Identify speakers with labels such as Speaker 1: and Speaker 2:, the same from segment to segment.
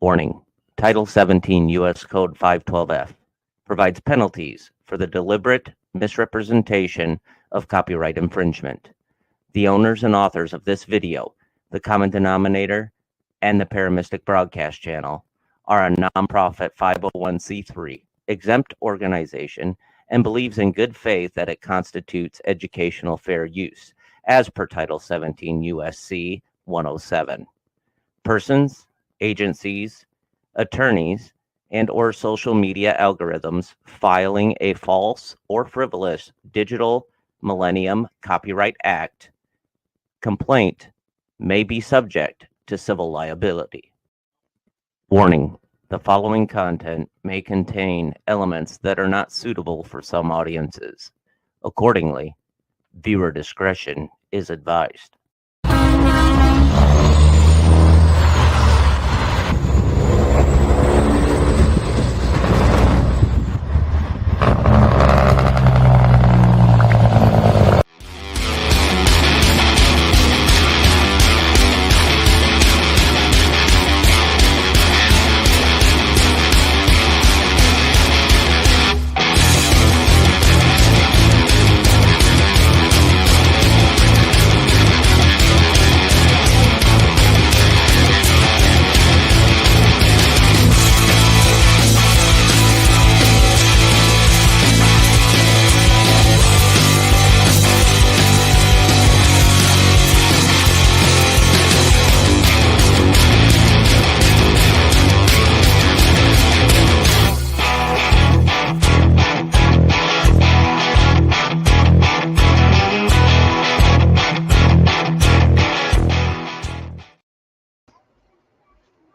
Speaker 1: Warning: Title 17 U.S. Code 512F provides penalties for the deliberate misrepresentation of copyright infringement. The owners and authors of this video, the Common Denominator, and the Paramystic Broadcast Channel are a nonprofit 501c3 exempt organization and believes in good faith that it constitutes educational fair use, as per Title 17 U.S.C. 107. Persons, agencies, attorneys, and or social media algorithms filing a false or frivolous Digital Millennium Copyright Act complaint may be subject to civil liability. Warning: the following content may contain elements that are not suitable for some audiences. Accordingly, viewer discretion is advised.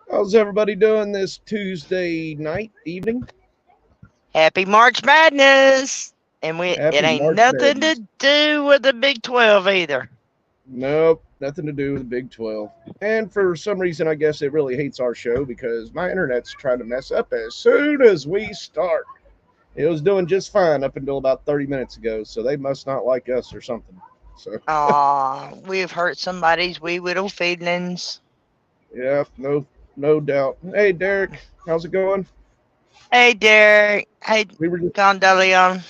Speaker 2: How's everybody doing this Tuesday night, evening?
Speaker 3: Happy March Madness! And it ain't
Speaker 2: March
Speaker 3: nothing
Speaker 2: Madness.
Speaker 3: to do with the Big 12 either.
Speaker 2: Nope, nothing to do with the Big 12. And for some reason, I guess it really hates our show because my internet's trying to mess up as soon as we start. It was doing just fine up until about 30 minutes ago, so they must not like us or something. So.
Speaker 3: We've hurt somebody's wee little feelings.
Speaker 2: Yeah, no doubt. Hey, Derek, how's it going?
Speaker 3: Hey, Derek. Hey, Gondelion.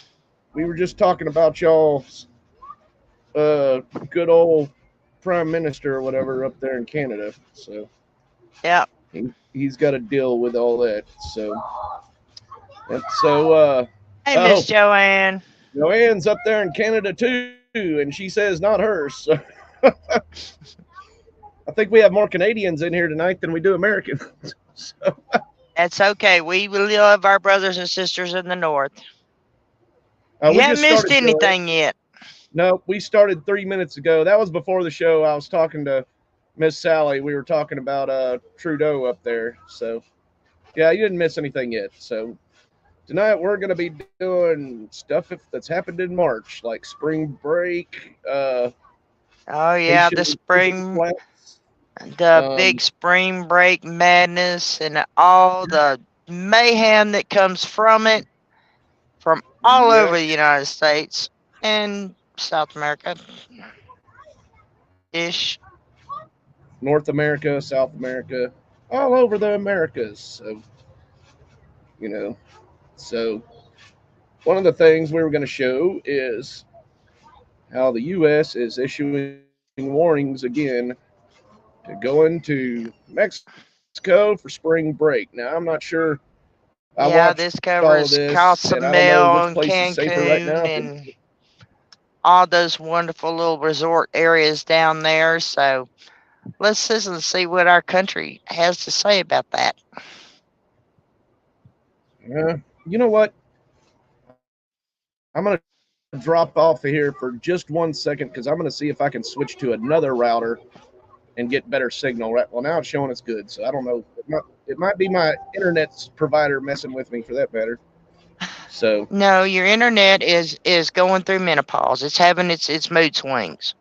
Speaker 2: We were just talking about y'all's good old prime minister or whatever up there in Canada. So
Speaker 3: yeah,
Speaker 2: he's got to deal with all that. So
Speaker 3: hey, Miss Joanne.
Speaker 2: Joanne's up there in Canada too, and she says not hers. So. I think we have more Canadians in here tonight than we do Americans. So.
Speaker 3: That's okay. We love our brothers and sisters in the North. You haven't missed anything yet.
Speaker 2: No, we started 3 minutes ago. That was before the show. I was talking to Miss Sally. We were talking about Trudeau up there. So, yeah, you didn't miss anything yet. So, tonight we're going to be doing stuff that's happened in March, like spring break.
Speaker 3: Oh, yeah, the spring... The big spring break madness and all the mayhem that comes from it, from all over the United States and South America.
Speaker 2: North America, South America, all over the Americas. So, so one of the things we were going to show is how the U.S. is issuing warnings again to go into Mexico for spring break. Now, I'm not sure.
Speaker 3: This covers Cozumel and Cancun and all those wonderful little resort areas down there. So let's listen and see what our country has to say about that.
Speaker 2: You know what? I'm going to drop off of here for just 1 second because I'm going to see if I can switch to another router and get better signal. Right. Well, now it's showing it's good, so I don't know. It might be my internet provider messing with me for that matter. So
Speaker 3: no, your internet is going through menopause. It's having its mood swings.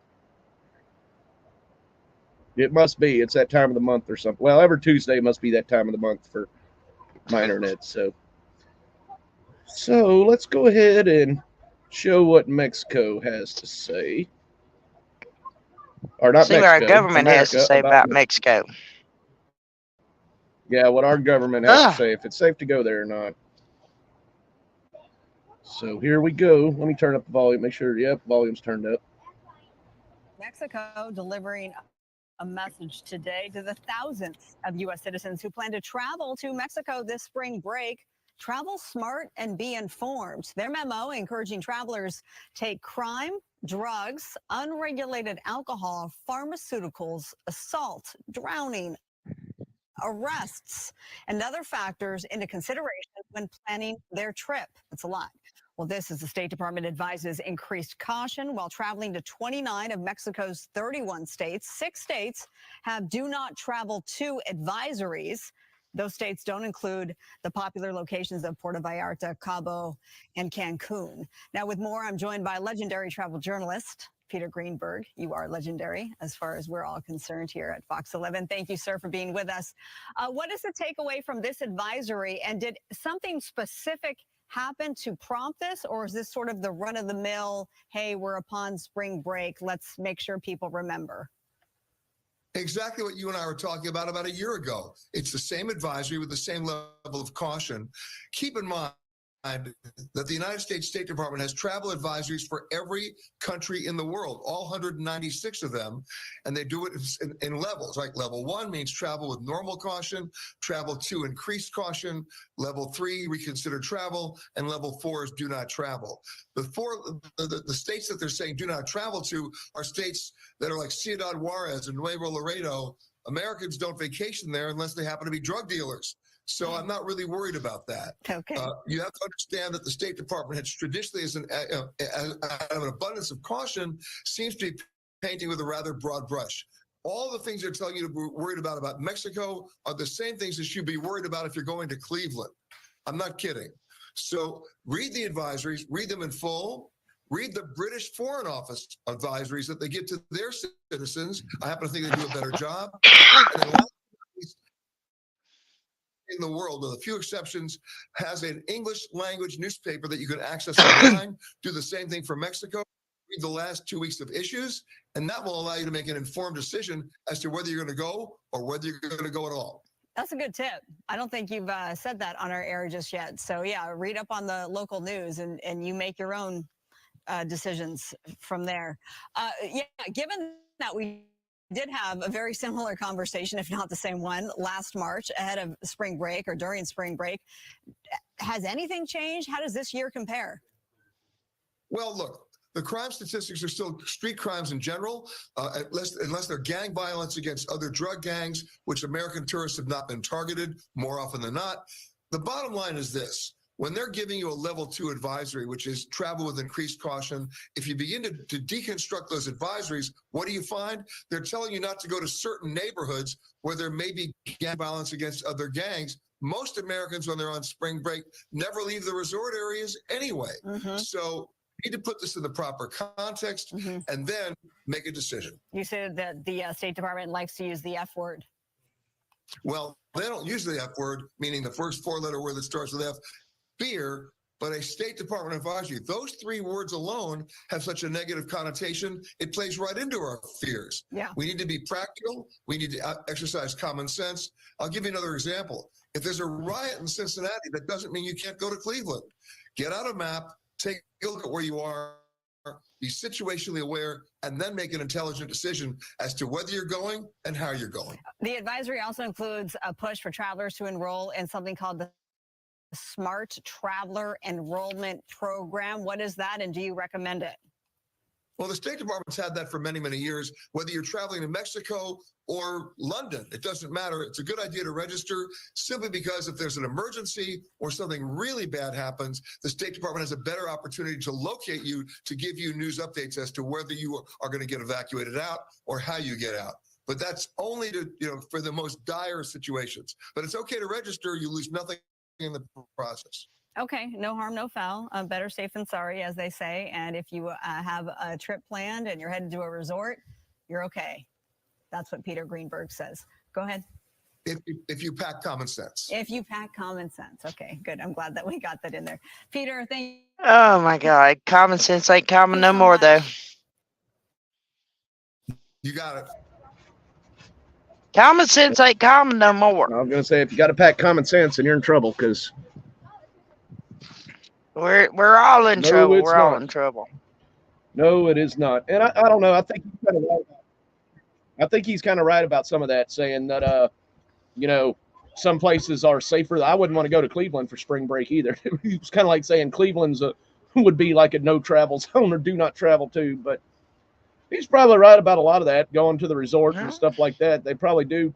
Speaker 2: It must be. It's that time of the month or something. Well, every Tuesday must be that time of the month for my internet. So let's go ahead and show what Mexico has to say. Or not
Speaker 3: See
Speaker 2: Mexico.
Speaker 3: what our government has to
Speaker 2: America
Speaker 3: say about Mexico.
Speaker 2: Yeah, what our government has to say, if it's safe to go there or not. So here we go. Let me turn up the volume, make sure, yep, volume's turned up.
Speaker 4: Mexico delivering a message today to the thousands of U.S. citizens who plan to travel to Mexico this spring break. Travel smart and be informed. Their memo encouraging travelers take crime, drugs, unregulated alcohol, pharmaceuticals, assault, drowning, arrests, and other factors into consideration when planning their trip. That's a lot. Well, this as the State Department advises increased caution while traveling to 29 of Mexico's 31 states. 6 states have do not travel to advisories. Those states don't include the popular locations of Puerto Vallarta, Cabo, and Cancun. Now, with more, I'm joined by legendary travel journalist Peter Greenberg. You are legendary as far as we're all concerned here at Fox 11. Thank you, sir, for being with us. What is the takeaway from this advisory? And did something specific happen to prompt this? Or is this sort of the run-of-the-mill, hey, we're upon spring break, let's make sure people remember?
Speaker 5: Exactly what you and I were talking about a year ago. It's the same advisory with the same level of caution. Keep in mind that the United States State Department has travel advisories for every country in the world, all 196 of them, and they do it in levels. Like level 1 means travel with normal caution, travel 2 increased caution, level 3 reconsider travel, and level 4 is do not travel. The states that they're saying do not travel to are states that are like Ciudad Juarez and Nuevo Laredo. Americans don't vacation there unless they happen to be drug dealers. So I'm not really worried about that.
Speaker 4: Okay.
Speaker 5: You have to understand that the State Department has traditionally, out of an abundance of caution, seems to be painting with a rather broad brush. All the things they're telling you to be worried about Mexico are the same things that you'd be worried about if you're going to Cleveland. I'm not kidding. So read the advisories, read them in full. Read the British Foreign Office advisories that they give to their citizens. I happen to think they do a better job. And then in the world, with a few exceptions, has an English language newspaper that you can access online. Do the same thing for Mexico. Read the last 2 weeks of issues, and that will allow you to make an informed decision as to whether you're going to go or whether you're going to go at all.
Speaker 4: That's a good tip. I don't think you've said that on our air just yet. So yeah, read up on the local news and you make your own decisions from there. Yeah, given that we did have a very similar conversation, if not the same one, last March ahead of spring break or during spring break, has anything changed? How does this year compare?
Speaker 5: Well, look, the crime statistics are still street crimes in general, unless they're gang violence against other drug gangs, which American tourists have not been targeted more often than not. The bottom line is this. When they're giving you a level 2 advisory, which is travel with increased caution, if you begin to deconstruct those advisories, what do you find? They're telling you not to go to certain neighborhoods where there may be gang violence against other gangs. Most Americans, when they're on spring break, never leave the resort areas anyway. Mm-hmm. So you need to put this in the proper context and then make a decision.
Speaker 4: You said that the State Department likes to use the F word.
Speaker 5: Well, they don't use the F word, meaning the first 4-letter word that starts with F. Fear, but a State Department advisory. Those 3 words alone have such a negative connotation, it plays right into our fears. Yeah. We need to be practical. We need to exercise common sense. I'll give you another example. If there's a riot in Cincinnati, that doesn't mean you can't go to Cleveland. Get out a map, take a look at where you are, be situationally aware, and then make an intelligent decision as to whether you're going and how you're going.
Speaker 4: The advisory also includes a push for travelers to enroll in something called the Smart Traveler Enrollment Program. What is that, and do you recommend it?
Speaker 5: Well, the State Department's had that for many, many years. Whether you're traveling to Mexico or London, it doesn't matter. It's a good idea to register simply because if there's an emergency or something really bad happens, the State Department has a better opportunity to locate you, to give you news updates as to whether you are going to get evacuated out or how you get out. But that's only to, for the most dire situations. But it's okay to register. You lose nothing in the process.
Speaker 4: Okay, no harm, no foul. Better safe than sorry, as they say. And if you have a trip planned and you're headed to a resort, you're okay. That's what Peter Greenberg says. Go ahead.
Speaker 5: If you pack common sense.
Speaker 4: If you pack common sense. Okay, good. I'm glad that we got that in there. Peter, thank
Speaker 3: Oh my God. Common sense ain't common no more, though.
Speaker 5: You got it.
Speaker 3: Common sense ain't common no more.
Speaker 2: I was going to say, if you got to pack common sense, then you're in trouble because
Speaker 3: We're all in
Speaker 2: No,
Speaker 3: trouble.
Speaker 2: it's
Speaker 3: We're all
Speaker 2: not.
Speaker 3: in trouble.
Speaker 2: no, it is not. And I don't know. I think he's kind of right. I think he's kind of right about some of that, saying that, you know, some places are safer. I wouldn't want to go to Cleveland for spring break either. He was kind of like saying Cleveland's would be like a no travel zone or do not travel to. But he's probably right about a lot of that, going to the resort and stuff like that. They probably do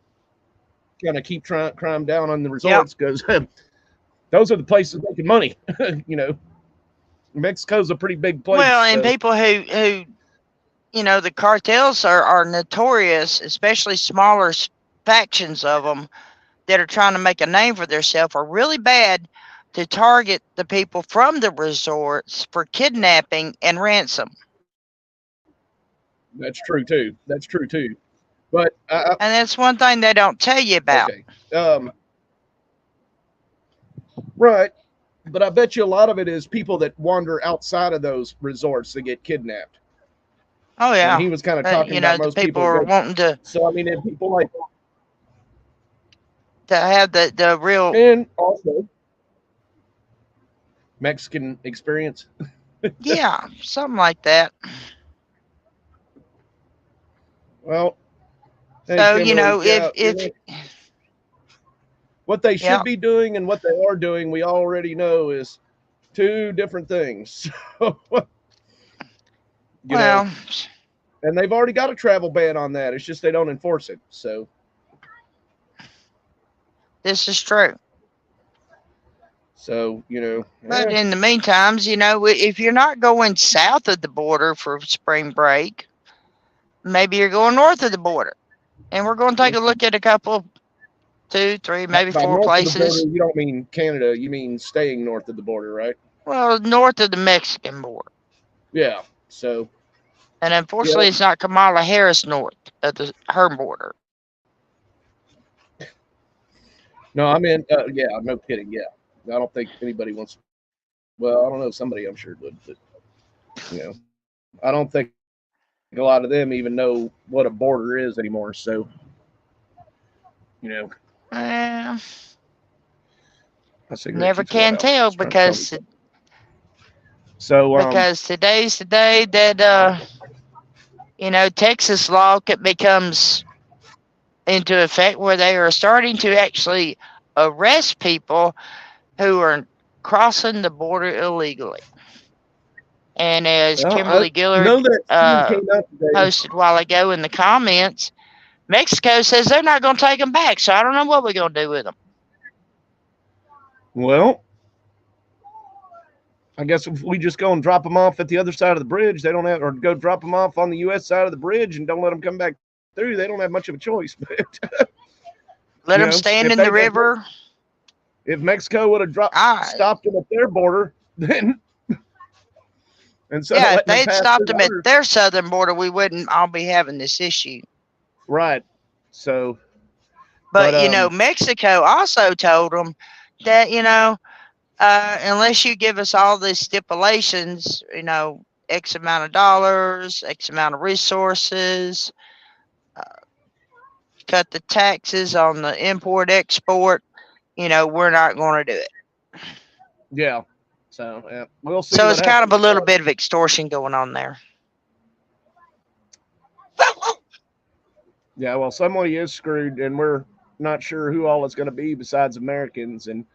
Speaker 2: kind of keep crime down on the resorts because those are the places making money. You know, Mexico's a pretty big place.
Speaker 3: Well, and people who you know, the cartels are notorious, especially smaller factions of them that are trying to make a name for themselves, are really bad to target the people from the resorts for kidnapping and ransom.
Speaker 2: That's true too. That's true too. But
Speaker 3: and that's one thing they don't tell you about.
Speaker 2: Okay. Right. But I bet you a lot of it is people that wander outside of those resorts that get kidnapped.
Speaker 3: Oh yeah.
Speaker 2: And he was kind of talking about most
Speaker 3: people are wanting to.
Speaker 2: So I mean, if people like
Speaker 3: to have the real
Speaker 2: and also Mexican experience.
Speaker 3: Yeah, something like that.
Speaker 2: Well,
Speaker 3: so you know, if
Speaker 2: what they should be doing and what they are doing, we already know is two different things. You know, and they've already got a travel ban on that. It's just they don't enforce it. So
Speaker 3: this is true.
Speaker 2: So, you know,
Speaker 3: but in the meantime, you know, if you're not going south of the border for spring break, maybe you're going north of the border. And we're going to take a look at a couple, 2, 3, maybe 4 places.
Speaker 2: Border, you don't mean Canada, you mean staying north of the border, right?
Speaker 3: Well, north of the Mexican border.
Speaker 2: Yeah. So,
Speaker 3: and unfortunately, it's not Kamala Harris north of her border.
Speaker 2: No, I mean, yeah, no kidding. Yeah. I don't think anybody wants. Well, I don't know. Somebody I'm sure would, but you know, I don't think a lot of them even know what a border is anymore. So, you know,
Speaker 3: never can tell because.
Speaker 2: So,
Speaker 3: because today's the day that you know, Texas law becomes into effect where they are starting to actually arrest people who are crossing the border illegally. And as Kimberly Gillard posted a while ago in the comments, Mexico says they're not going to take them back. So I don't know what we're going to do with them.
Speaker 2: Well, I guess if we just go and drop them off at the other side of the bridge, they don't have, or go drop them off on the U.S. side of the bridge and don't let them come back through. They don't have much of a choice.
Speaker 3: Let them stand in the river.
Speaker 2: If Mexico would have stopped them at their border, then
Speaker 3: if they'd stopped them at their southern border, we wouldn't all be having this issue.
Speaker 2: Right. So,
Speaker 3: but you know, Mexico also told them that, you know, unless you give us all these stipulations, you know, X amount of dollars, X amount of resources, cut the taxes on the import export, you know, we're not going to do it.
Speaker 2: Yeah. So, yeah, we'll see.
Speaker 3: So it's kind of a little bit of extortion going on there.
Speaker 2: Yeah, well, somebody is screwed, and we're not sure who all it's going to be besides Americans. And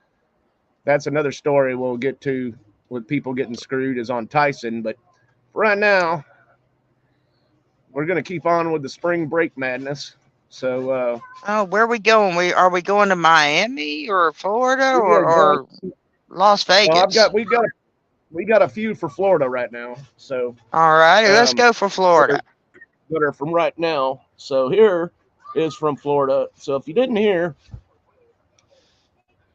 Speaker 2: that's another story we'll get to with people getting screwed is on Tyson. But right now, we're going to keep on with the spring break madness. So,
Speaker 3: where are we going? Are we going to Miami or Florida or Las Vegas?
Speaker 2: Well, we got a few for Florida right now. So,
Speaker 3: all right, let's go for Florida.
Speaker 2: That are from right now. So here is from Florida. So if you didn't hear,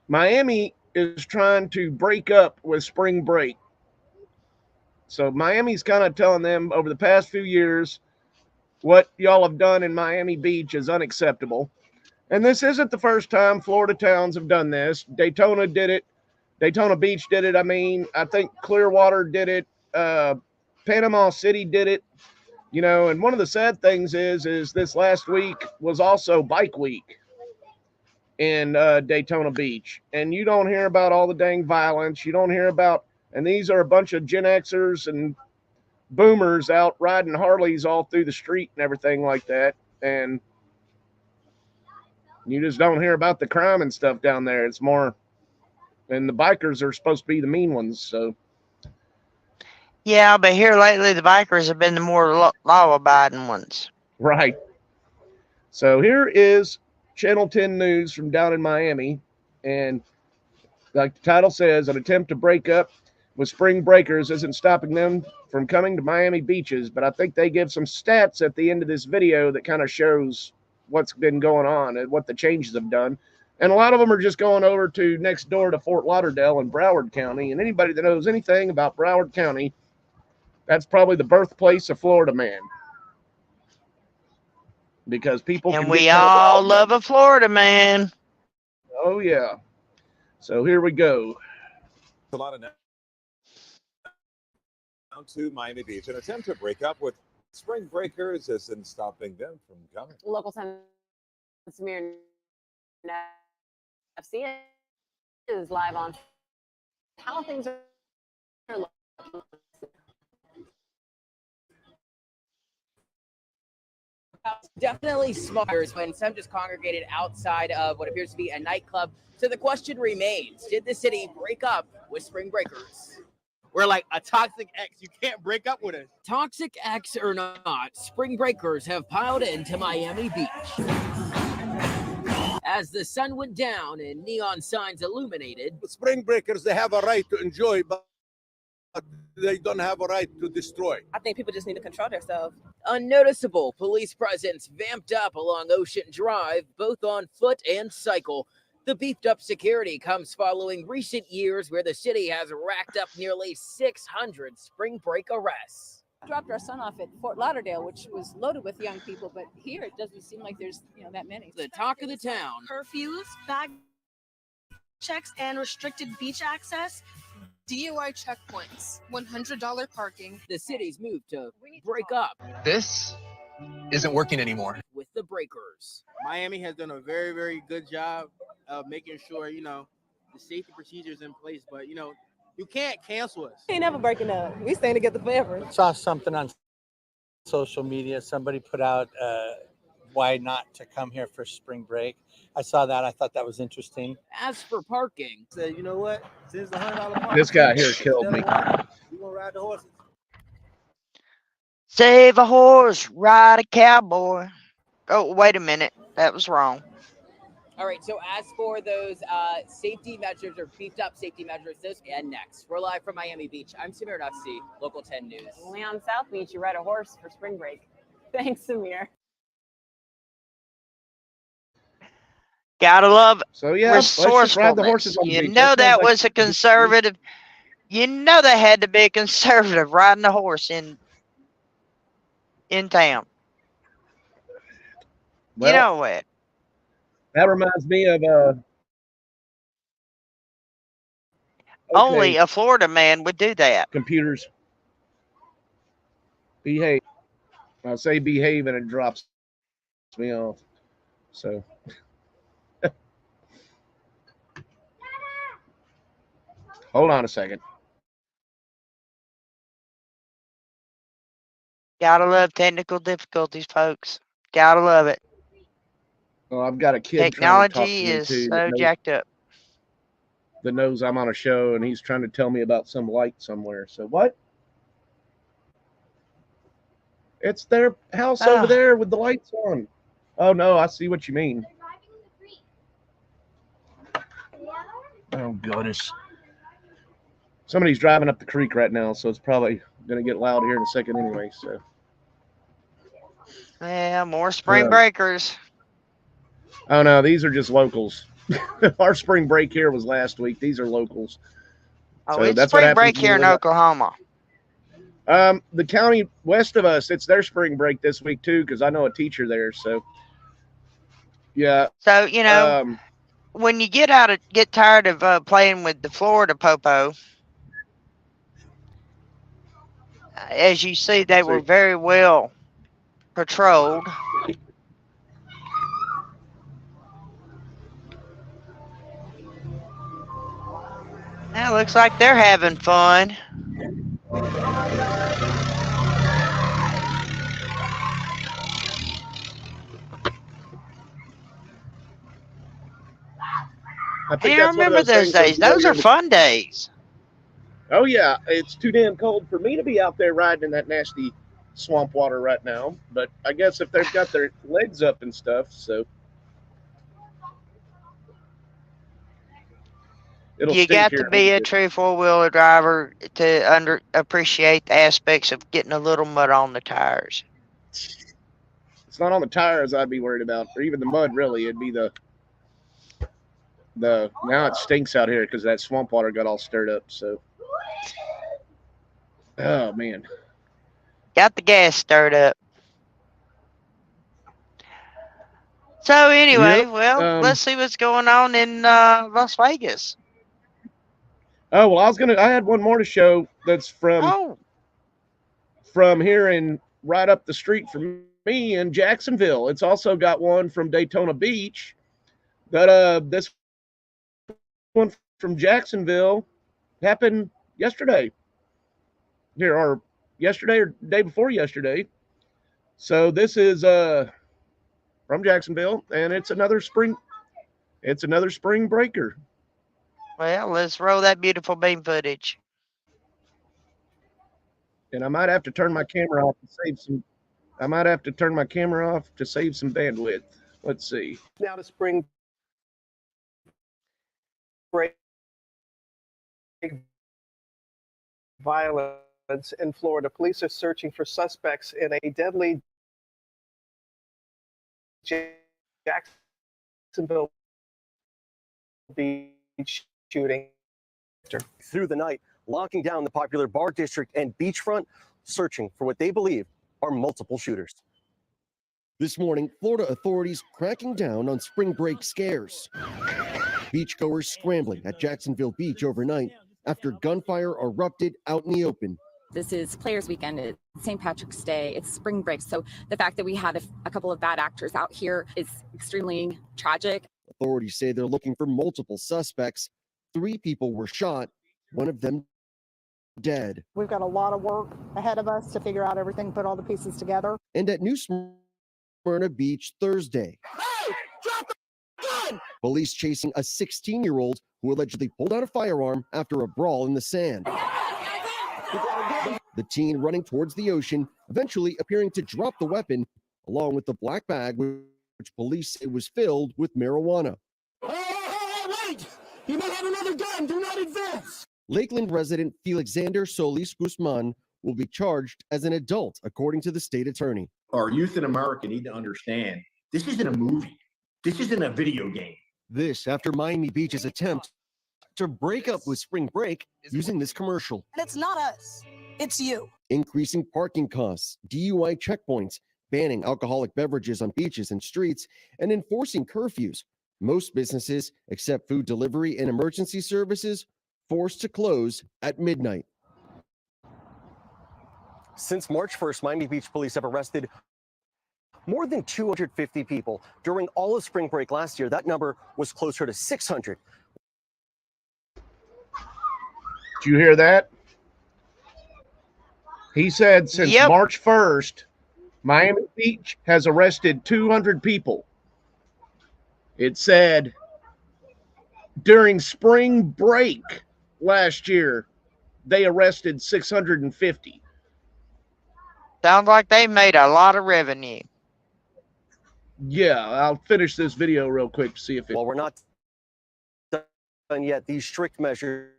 Speaker 2: Miami is trying to break up with spring break. So Miami's kind of telling them over the past few years, what y'all have done in Miami Beach is unacceptable. And this isn't the first time Florida towns have done this. Daytona did it. Daytona Beach did it. I mean, I think Clearwater did it. Panama City did it. You know, and one of the sad things is this last week was also Bike Week in Daytona Beach. And you don't hear about all the dang violence. You don't hear about, and these are a bunch of Gen Xers and boomers out riding Harleys all through the street and everything like that. And you just don't hear about the crime and stuff down there. It's more, and the bikers are supposed to be the mean ones. So,
Speaker 3: Yeah, but here lately, the bikers have been the more law-abiding ones.
Speaker 2: right. So here is Channel 10 News from down in Miami. And like the title says, an attempt to break up with spring breakers isn't stopping them from coming to Miami beaches. But I think they give some stats at the end of this video that kind of shows what's been going on and what the changes have done. And a lot of them are just going over to next door to Fort Lauderdale in Broward County. And anybody that knows anything about Broward County, that's probably the birthplace of Florida man. Because people
Speaker 3: And
Speaker 2: can
Speaker 3: we
Speaker 2: get kind of
Speaker 3: all
Speaker 2: wild.
Speaker 3: love a Florida man.
Speaker 2: Oh yeah. So here we go.
Speaker 6: A lot of now to Miami Beach. An attempt to break up with spring breakers isn't stopping them from coming.
Speaker 7: Local 10 Samir FC is live on how things are looking.
Speaker 8: Definitely smarters when some just congregated outside of what appears to be a nightclub. So the question remains, did the city break up with spring breakers?
Speaker 9: We're like a toxic ex. You can't break up with us.
Speaker 8: Toxic ex or not, spring breakers have piled into Miami Beach. As the sun went down and neon signs illuminated,
Speaker 9: Spring breakers, they have a right to enjoy, but they don't have a right to destroy.
Speaker 10: I think people just need to control themselves.
Speaker 8: unnoticeable police presence vamped up along Ocean Drive, both on foot and cycle. The beefed up security comes following recent years where the city has racked up nearly 600 spring break arrests.
Speaker 10: Dropped our son off at Fort Lauderdale, which was loaded with young people, but here it doesn't seem like there's that many.
Speaker 8: The talk of the town.
Speaker 11: Curfews, bag checks, and restricted beach access. DUI checkpoints, $100 parking.
Speaker 8: The city's move to break up.
Speaker 12: This isn't working anymore.
Speaker 8: With the breakers.
Speaker 9: Miami has done a very, very good job of making sure, the safety procedures in place, but, you can't cancel us.
Speaker 10: We ain't never breaking up. We staying together forever.
Speaker 13: Saw something on social media. Somebody put out why not to come here for spring break. I saw that. I thought that was interesting.
Speaker 8: As for parking,
Speaker 9: Said, you know what? Since the $100 parking,
Speaker 2: This guy here killed me.
Speaker 9: we're gonna ride the horses.
Speaker 3: Save a horse, ride a cowboy. Oh, wait a minute. That was wrong.
Speaker 8: all right, so as for those safety measures or beefed up safety measures, those and next. We're live from Miami Beach. I'm Samir Nafsi, Local 10 News.
Speaker 7: Only on South Beach, you ride a horse for spring break. Thanks, Samir.
Speaker 3: Gotta love
Speaker 2: So yeah, let's just ride the horses on the
Speaker 3: You
Speaker 2: beach.
Speaker 3: know
Speaker 2: sounds
Speaker 3: that
Speaker 2: like-
Speaker 3: was a conservative. You know that had to be a conservative riding a horse in town.
Speaker 2: Well,
Speaker 3: You know what?
Speaker 2: that reminds me of
Speaker 3: Only a Florida man would do that.
Speaker 2: computers. Behave. I say behave and it drops me off. So hold on a second.
Speaker 3: Gotta love technical difficulties, folks. Gotta love it.
Speaker 2: Well, I've got a kid trying to talk to
Speaker 3: Technology
Speaker 2: me
Speaker 3: is
Speaker 2: too
Speaker 3: so jacked up.
Speaker 2: that knows I'm on a show, and he's trying to tell me about some light somewhere. So what? It's their house over there with the lights on. Oh no, I see what you mean. Oh goodness. Somebody's driving up the creek right now, so it's probably gonna get loud here in a second anyway. So
Speaker 3: Yeah, more spring breakers.
Speaker 2: oh no, these are just locals. Our spring break here was last week. These are locals.
Speaker 3: Oh,
Speaker 2: So
Speaker 3: it's
Speaker 2: that's what
Speaker 3: spring
Speaker 2: happens
Speaker 3: break
Speaker 2: when you
Speaker 3: here in
Speaker 2: live up-
Speaker 3: Oklahoma.
Speaker 2: The county west of us, it's their spring break this week too, because I know a teacher there. So, yeah.
Speaker 3: So, you know, when you get tired of playing with the Florida Popo, as you see, they were very well patrolled. Now it looks like they're having fun. I remember those days. Those are fun days.
Speaker 2: Oh, yeah. It's too damn cold for me to be out there riding in that nasty swamp water right now. But I guess if they've got their legs up and stuff, so.
Speaker 3: You got to be a true four-wheeler driver to appreciate the aspects of getting a little mud on the tires.
Speaker 2: It's not on the tires I'd be worried about, or even the mud, really. It'd be the now it stinks out here because that swamp water got all stirred up. So, oh man,
Speaker 3: got the gas stirred up. So anyway, well, let's see what's going on in Las Vegas.
Speaker 2: Oh well, I had one more to show that's from here and right up the street from me in Jacksonville. It's also got one from Daytona Beach. But this one from Jacksonville happened yesterday. Or day before yesterday. So this is from Jacksonville, and it's another spring breaker.
Speaker 3: Well, let's roll that beautiful beam footage.
Speaker 2: And I might have to turn my camera off to save some. I might have to turn my camera off to save some bandwidth. Let's see.
Speaker 14: Now to spring break violence in Florida. Police are searching for suspects in a deadly Jacksonville Beach shooting.
Speaker 15: Through the night, locking down the popular bar district and beachfront, searching for what they believe are multiple shooters.
Speaker 16: This morning, Florida authorities cracking down on spring break scares. Beachgoers scrambling at Jacksonville Beach overnight after gunfire erupted out in the open.
Speaker 17: This is Players Weekend, it's St. Patrick's Day, it's spring break. So the fact that we had a couple of bad actors out here is extremely tragic.
Speaker 16: Authorities say they're looking for multiple suspects. 3 people were shot, one of them dead.
Speaker 18: We've got a lot of work ahead of us to figure out everything, put all the pieces together.
Speaker 16: And at New Smyrna Beach Thursday,
Speaker 18: Hey, drop the gun!
Speaker 16: Police chasing a 16-year-old who allegedly pulled out a firearm after a brawl in the sand. The teen running towards the ocean, eventually appearing to drop the weapon, along with the black bag, which police say was filled with marijuana.
Speaker 18: Wait! You may have another gun. Do not advance.
Speaker 16: Lakeland resident Felixander Solis Guzman will be charged as an adult, according to the state attorney.
Speaker 19: Our youth in America need to understand this isn't a movie. This isn't a video game.
Speaker 16: This after Miami Beach's attempt to break up with spring break using this commercial.
Speaker 18: And it's not us. It's you.
Speaker 16: Increasing parking costs, DUI checkpoints, banning alcoholic beverages on beaches and streets, and enforcing curfews. Most businesses, except food delivery and emergency services, forced to close at midnight.
Speaker 15: Since March 1st, Miami Beach police have arrested more than 250 people. During all of spring break last year, that number was closer to 600.
Speaker 2: Did you hear that? He said since March 1st, Miami Beach has arrested 200 people. It said during spring break last year, they arrested 650.
Speaker 3: Sounds like they made a lot of revenue.
Speaker 2: Yeah, I'll finish this video real quick to see if it...
Speaker 15: While we're not done yet, these strict measures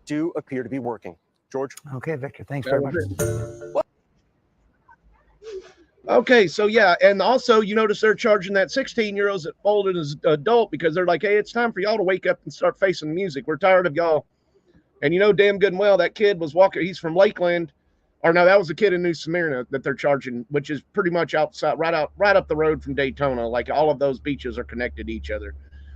Speaker 15: do appear to be working. George?
Speaker 20: Okay, Victor, thanks very much.
Speaker 2: Okay, so yeah, and also you notice they're charging that 16-year-old as an adult because they're like, hey, it's time for y'all to wake up and start facing the music. We're tired of y'all. And you know damn good and well that kid was walking, he's from Lakeland, Or no, that was a kid in New Smyrna that they're charging, which is pretty much outside, right up the road from Daytona. Like all of those beaches are connected to each other.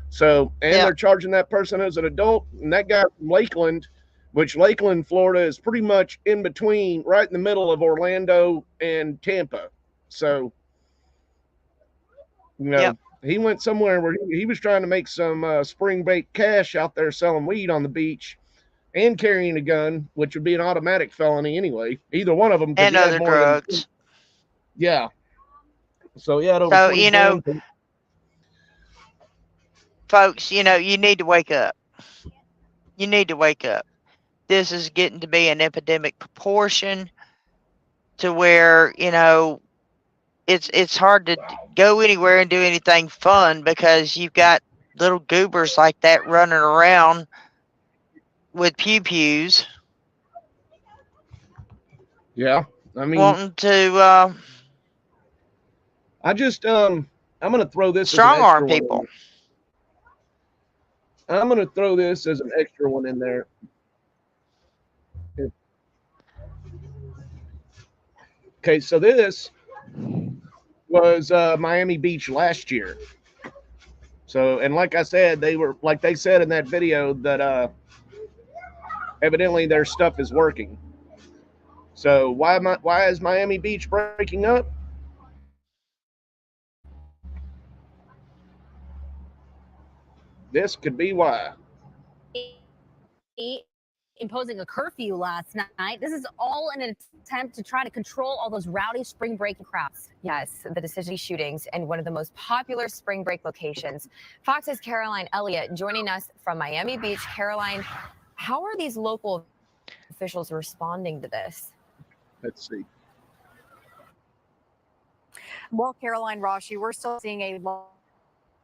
Speaker 2: So, and they're charging that person as an adult, and that guy from Lakeland, which Lakeland, Florida, is pretty much in between, right in the middle of Orlando and Tampa. So, you know, he went somewhere where he was trying to make some spring break cash out there selling weed on the beach and carrying a gun, which would be an automatic felony anyway. Either one of them.
Speaker 3: And other drugs.
Speaker 2: Yeah. So, yeah.
Speaker 3: So, you know, folks, you know, you need to wake up. You need to wake up. This is getting to be an epidemic proportion to where, you know, it's hard to go anywhere and do anything fun because you've got little goobers like that running around with pew-pews.
Speaker 2: Yeah. I mean,
Speaker 3: wanting to
Speaker 2: I just I'm going to throw this
Speaker 3: strong arm people.
Speaker 2: I'm going to throw this as an extra one in there. Okay, so this was Miami Beach last year. So, and like I said, they said in that video that evidently their stuff is working. So why is Miami Beach breaking up? This could be why.
Speaker 20: Imposing a curfew last night. This is all in an attempt to try to control all those rowdy spring break crowds.
Speaker 21: Yes, the decision shootings in one of the most popular spring break locations. Fox's Caroline Elliott joining us from Miami Beach. Caroline, how are these local officials responding to this?
Speaker 2: Let's see.
Speaker 22: Well, Caroline Rashi, we're still seeing a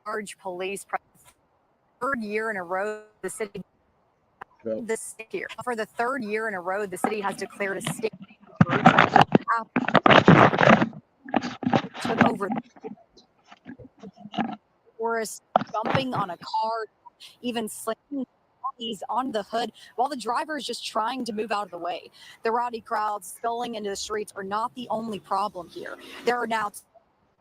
Speaker 22: large police presence. Third year in a row, the city. This year, for the third year in a row, the city has declared a state took over. Tourists jumping on a car, even slinging bodies on the hood, while the driver is just trying to move out of the way. The rowdy crowds spilling into the streets are not the only problem here. There are now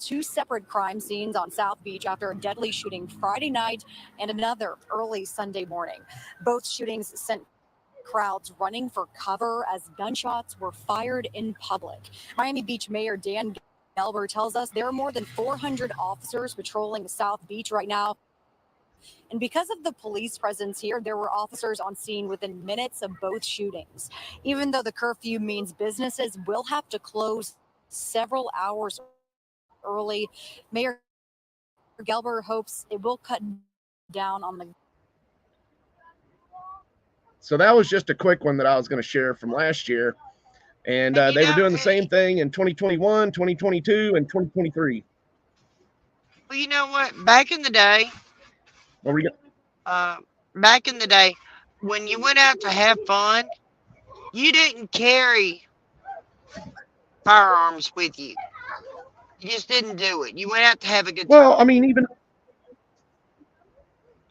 Speaker 22: two separate crime scenes on South Beach after a deadly shooting Friday night and another early Sunday morning. Both shootings sent crowds running for cover as gunshots were fired in public. Miami Beach Mayor Dan Gelber tells us there are more than 400 officers patrolling South Beach right now. And because of the police presence here, there were officers on scene within minutes of both shootings. Even though the curfew means businesses will have to close several hours early, Mayor Gelber hopes it will cut down on the.
Speaker 2: So that was just a quick one that I was going to share from last year. And they were doing the same thing in 2021, 2022, and 2023.
Speaker 3: Well, you know what? Back in the day,
Speaker 2: What were you?
Speaker 3: back in the day, when you went out to have fun, you didn't carry firearms with you. You just didn't do it. You went out to have a good time.
Speaker 2: Well, I mean,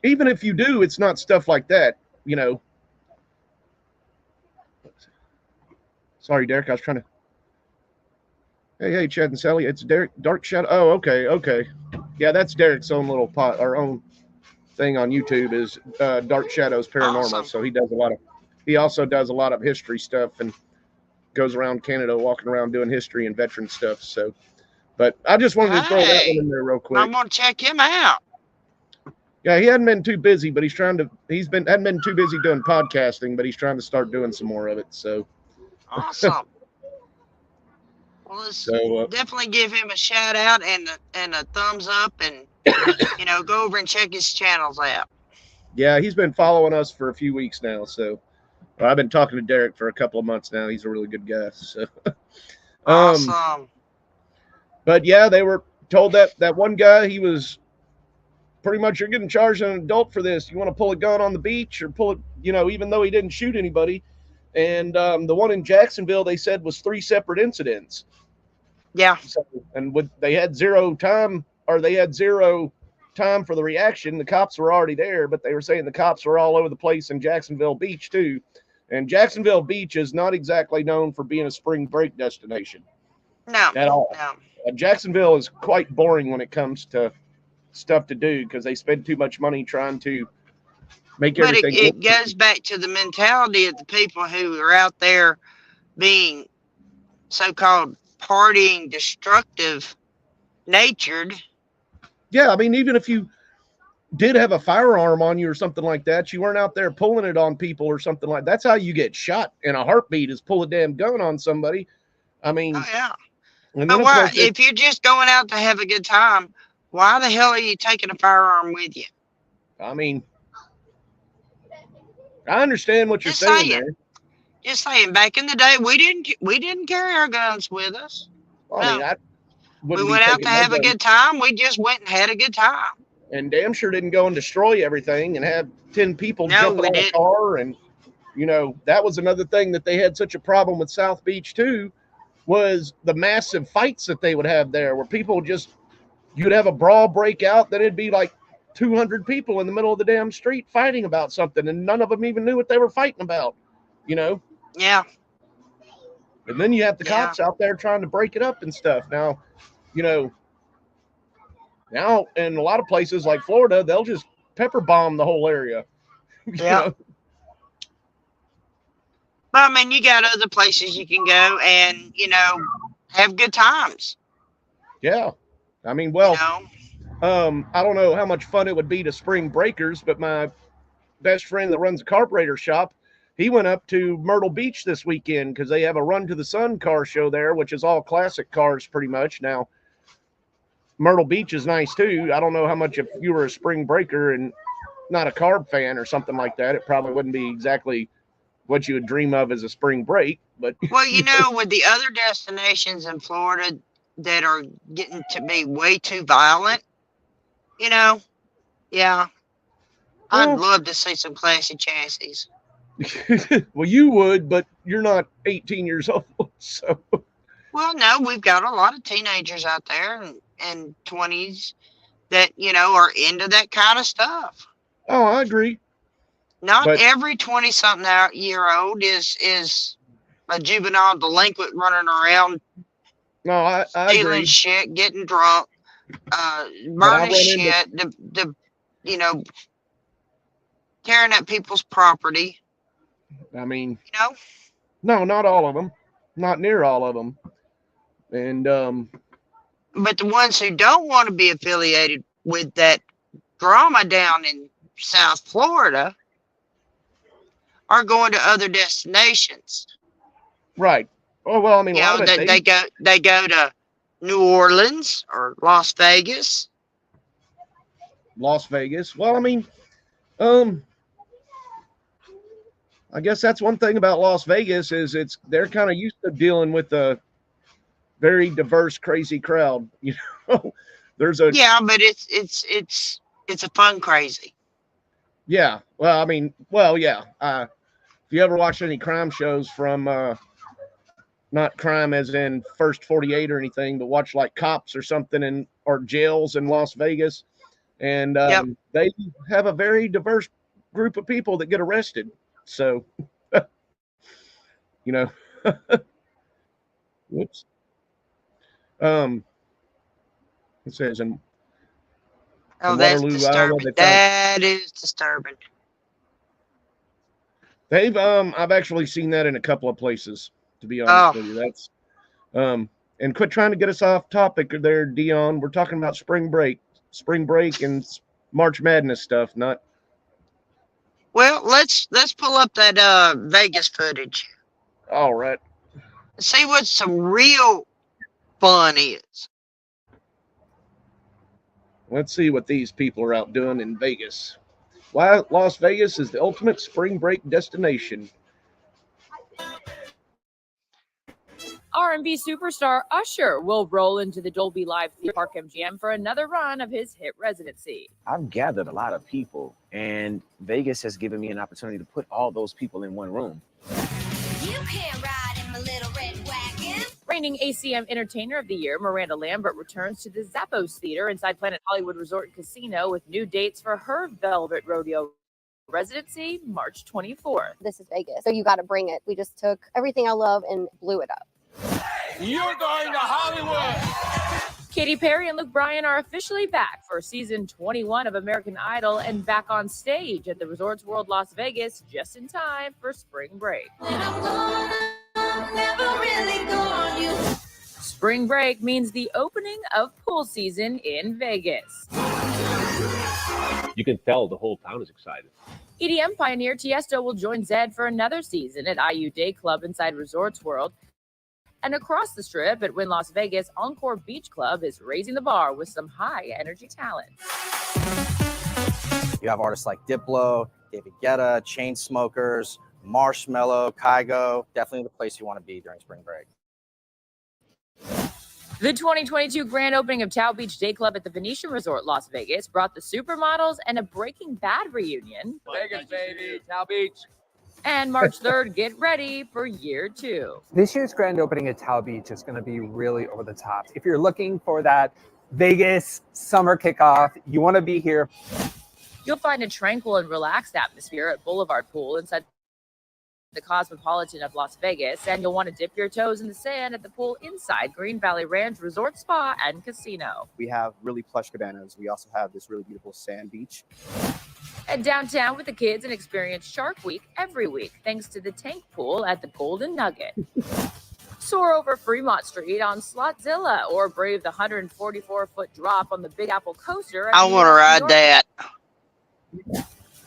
Speaker 2: even if you do, it's not stuff like that, you know. Sorry, Derek, I was trying to. Hey, Chad and Sally, it's Derek, Dark Shadow. Oh, okay. Yeah, that's Derek's own little our own thing on YouTube is Dark Shadows Paranormal. Awesome. So he also does a lot of history stuff and goes around Canada walking around doing history and veteran stuff. So, but I just wanted to throw that one in there real quick.
Speaker 3: I'm gonna check him out.
Speaker 2: Yeah, he hadn't been too busy, but hadn't been too busy doing podcasting, but he's trying to start doing some more of it. So
Speaker 3: awesome. Well, let's definitely give him a shout out and a thumbs up, and go over and check his channels out.
Speaker 2: Yeah, he's been following us for a few weeks now. So I've been talking to Derek for a couple of months now. He's a really good guy. So
Speaker 3: awesome.
Speaker 2: But yeah, they were told that one guy, he was pretty much, you're getting charged as an adult for this. You want to pull a gun on the beach or pull it, even though he didn't shoot anybody. And the one in Jacksonville, they said was 3 separate incidents.
Speaker 3: Yeah.
Speaker 2: So, and they had zero time for the reaction. The cops were already there, but they were saying the cops were all over the place in Jacksonville Beach too. And Jacksonville Beach is not exactly known for being a spring break destination.
Speaker 3: No.
Speaker 2: At all.
Speaker 3: No.
Speaker 2: Jacksonville is quite boring when it comes to stuff to do because they spend too much money trying to make
Speaker 3: But
Speaker 2: everything.
Speaker 3: it goes back to the mentality of the people who are out there being so-called partying, destructive natured.
Speaker 2: Yeah, I mean, even if you did have a firearm on you or something like that, you weren't out there pulling it on people or something like that. That's how you get shot in a heartbeat, is pull a damn gun on somebody. I mean,
Speaker 3: oh, yeah.
Speaker 2: And
Speaker 3: but why, if you're just going out to have a good time, why the hell are you taking a firearm with you?
Speaker 2: I mean, I understand what you're saying there.
Speaker 3: Just saying, back in the day, we didn't carry our guns with us.
Speaker 2: Well, I mean,
Speaker 3: we went out to have a good time. We just went and had a good time.
Speaker 2: And damn sure didn't go and destroy everything and have 10 people jump on a car. And, you know, that was another thing that they had such a problem with South Beach too, was the massive fights that they would have there, where people just, you'd have a brawl break out, then it'd be like 200 people in the middle of the damn street fighting about something, and none of them even knew what they were fighting about, you know?
Speaker 3: Yeah.
Speaker 2: And then you have the cops out there trying to break it up and stuff. Now, you know, now in a lot of places like Florida, they'll just pepper bomb the whole area.
Speaker 3: Yeah. But I mean, you got other places you can go and, you know, have good times.
Speaker 2: Yeah. I mean, well, I don't know how much fun it would be to spring breakers, but my best friend that runs a carburetor shop, he went up to Myrtle Beach this weekend because they have a Run to the Sun car show there, which is all classic cars pretty much. Now, Myrtle Beach is nice too. I don't know how much, if you were a spring breaker and not a carb fan or something like that, it probably wouldn't be exactly what you would dream of as a spring break. But
Speaker 3: well, you know, with the other destinations in Florida that are getting to be way too violent, you know, yeah, I'd love to see some classy chassis.
Speaker 2: Well, you would, but you're not 18 years old, so.
Speaker 3: Well, no, we've got a lot of teenagers out there and 20s that, you know, are into that kind of stuff.
Speaker 2: Oh, I agree.
Speaker 3: Not every 20-something-year-old is a juvenile delinquent running around.
Speaker 2: No, I
Speaker 3: stealing
Speaker 2: agree.
Speaker 3: Shit, getting drunk, burning shit, you know, tearing up people's property.
Speaker 2: I mean,
Speaker 3: you know,
Speaker 2: no, not all of them, not near all of them, and
Speaker 3: but the ones who don't want to be affiliated with that drama down in South Florida are going to other destinations.
Speaker 2: Right. Oh well, I mean,
Speaker 3: you know, they go to New Orleans or Las Vegas.
Speaker 2: Las Vegas. Well, I mean, I guess that's one thing about Las Vegas is they're kind of used to dealing with a very diverse, crazy crowd. You know, but
Speaker 3: it's a fun crazy.
Speaker 2: Yeah. Well, I mean, yeah. If you ever watch any crime shows from, not crime as in First 48 or anything, but watch like Cops or something or jails in Las Vegas, and they have a very diverse group of people that get arrested. So, you know, whoops. It says in
Speaker 3: that's
Speaker 2: Waterloo,
Speaker 3: disturbing.
Speaker 2: Iowa,
Speaker 3: That is disturbing.
Speaker 2: They've I've actually seen that in a couple of places, to be honest with you. That's and quit trying to get us off topic there, Dion. We're talking about spring break and March Madness stuff, not.
Speaker 3: Well, let's pull up that Vegas footage.
Speaker 2: All right.
Speaker 3: See what some real fun is.
Speaker 2: Let's see what these people are out doing in Vegas. Why Las Vegas is the ultimate spring break destination.
Speaker 1: R&B superstar Usher will roll into the Dolby Live Theme Park MGM for another run of his hit residency.
Speaker 4: I've gathered a lot of people, and Vegas has given me an opportunity to put all those people in one room.
Speaker 23: You can't ride in my little red wagon.
Speaker 1: Reigning ACM Entertainer of the Year, Miranda Lambert returns to the Zappos Theater inside Planet Hollywood Resort and Casino with new dates for her Velvet Rodeo residency March 24th.
Speaker 5: This is Vegas, so you got to bring it. We just took everything I love and blew it up.
Speaker 18: You're going to Hollywood.
Speaker 1: Katy Perry and Luke Bryan are officially back for season 21 of American Idol and back on stage at the Resorts World Las Vegas just in time for spring break. Spring break means the opening of pool season in Vegas.
Speaker 6: You can tell the whole town is excited.
Speaker 1: EDM pioneer Tiesto will join Zedd for another season at IU Day Club inside Resorts World. And across the strip at Wynn Las Vegas, Encore Beach Club is raising the bar with some high-energy talent.
Speaker 11: You have artists like Diplo, David Guetta, Chainsmokers, Marshmello, Kygo. Definitely the place you want to be during spring break.
Speaker 1: The 2022 grand opening of Tao Beach Day Club at the Venetian Resort Las Vegas brought the supermodels and a Breaking Bad reunion.
Speaker 18: Vegas, baby. Tao Beach.
Speaker 1: And March 3rd, get ready for year 2.
Speaker 24: This year's grand opening at Tao Beach is going to be really over the top. If you're looking for that Vegas summer kickoff, you want to be here.
Speaker 1: You'll find a tranquil and relaxed atmosphere at Boulevard Pool inside the Cosmopolitan of Las Vegas, and you'll want to dip your toes in the sand at the pool inside Green Valley Ranch Resort Spa and Casino.
Speaker 11: We have really plush cabanas. We also have this really beautiful sand beach.
Speaker 1: Head downtown with the kids and experience Shark Week every week thanks to the tank pool at the Golden Nugget. Soar over Fremont Street on Slotzilla or brave the 144-foot drop on the Big Apple Coaster.
Speaker 3: I want to ride that.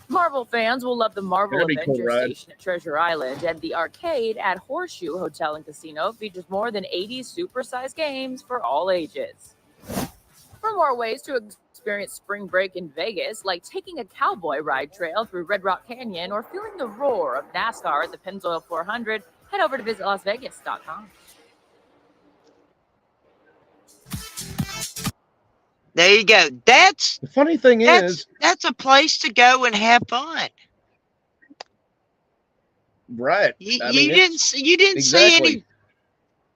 Speaker 1: Marvel fans will love the Marvel
Speaker 2: That'd be cool
Speaker 1: Avengers
Speaker 2: ride.
Speaker 1: Station at Treasure Island, and the arcade at Horseshoe Hotel and Casino features more than 80 supersized games for all ages. For more ways to experience spring break in Vegas, like taking a cowboy ride trail through Red Rock Canyon or feeling the roar of NASCAR at the Pennzoil 400, head over to visitlasvegas.com.
Speaker 3: There you go. That's
Speaker 2: The funny thing is,
Speaker 3: that's a place to go and have fun.
Speaker 2: right?
Speaker 3: You,
Speaker 2: I
Speaker 3: you
Speaker 2: mean,
Speaker 3: didn't
Speaker 2: it's-
Speaker 3: see, you didn't see any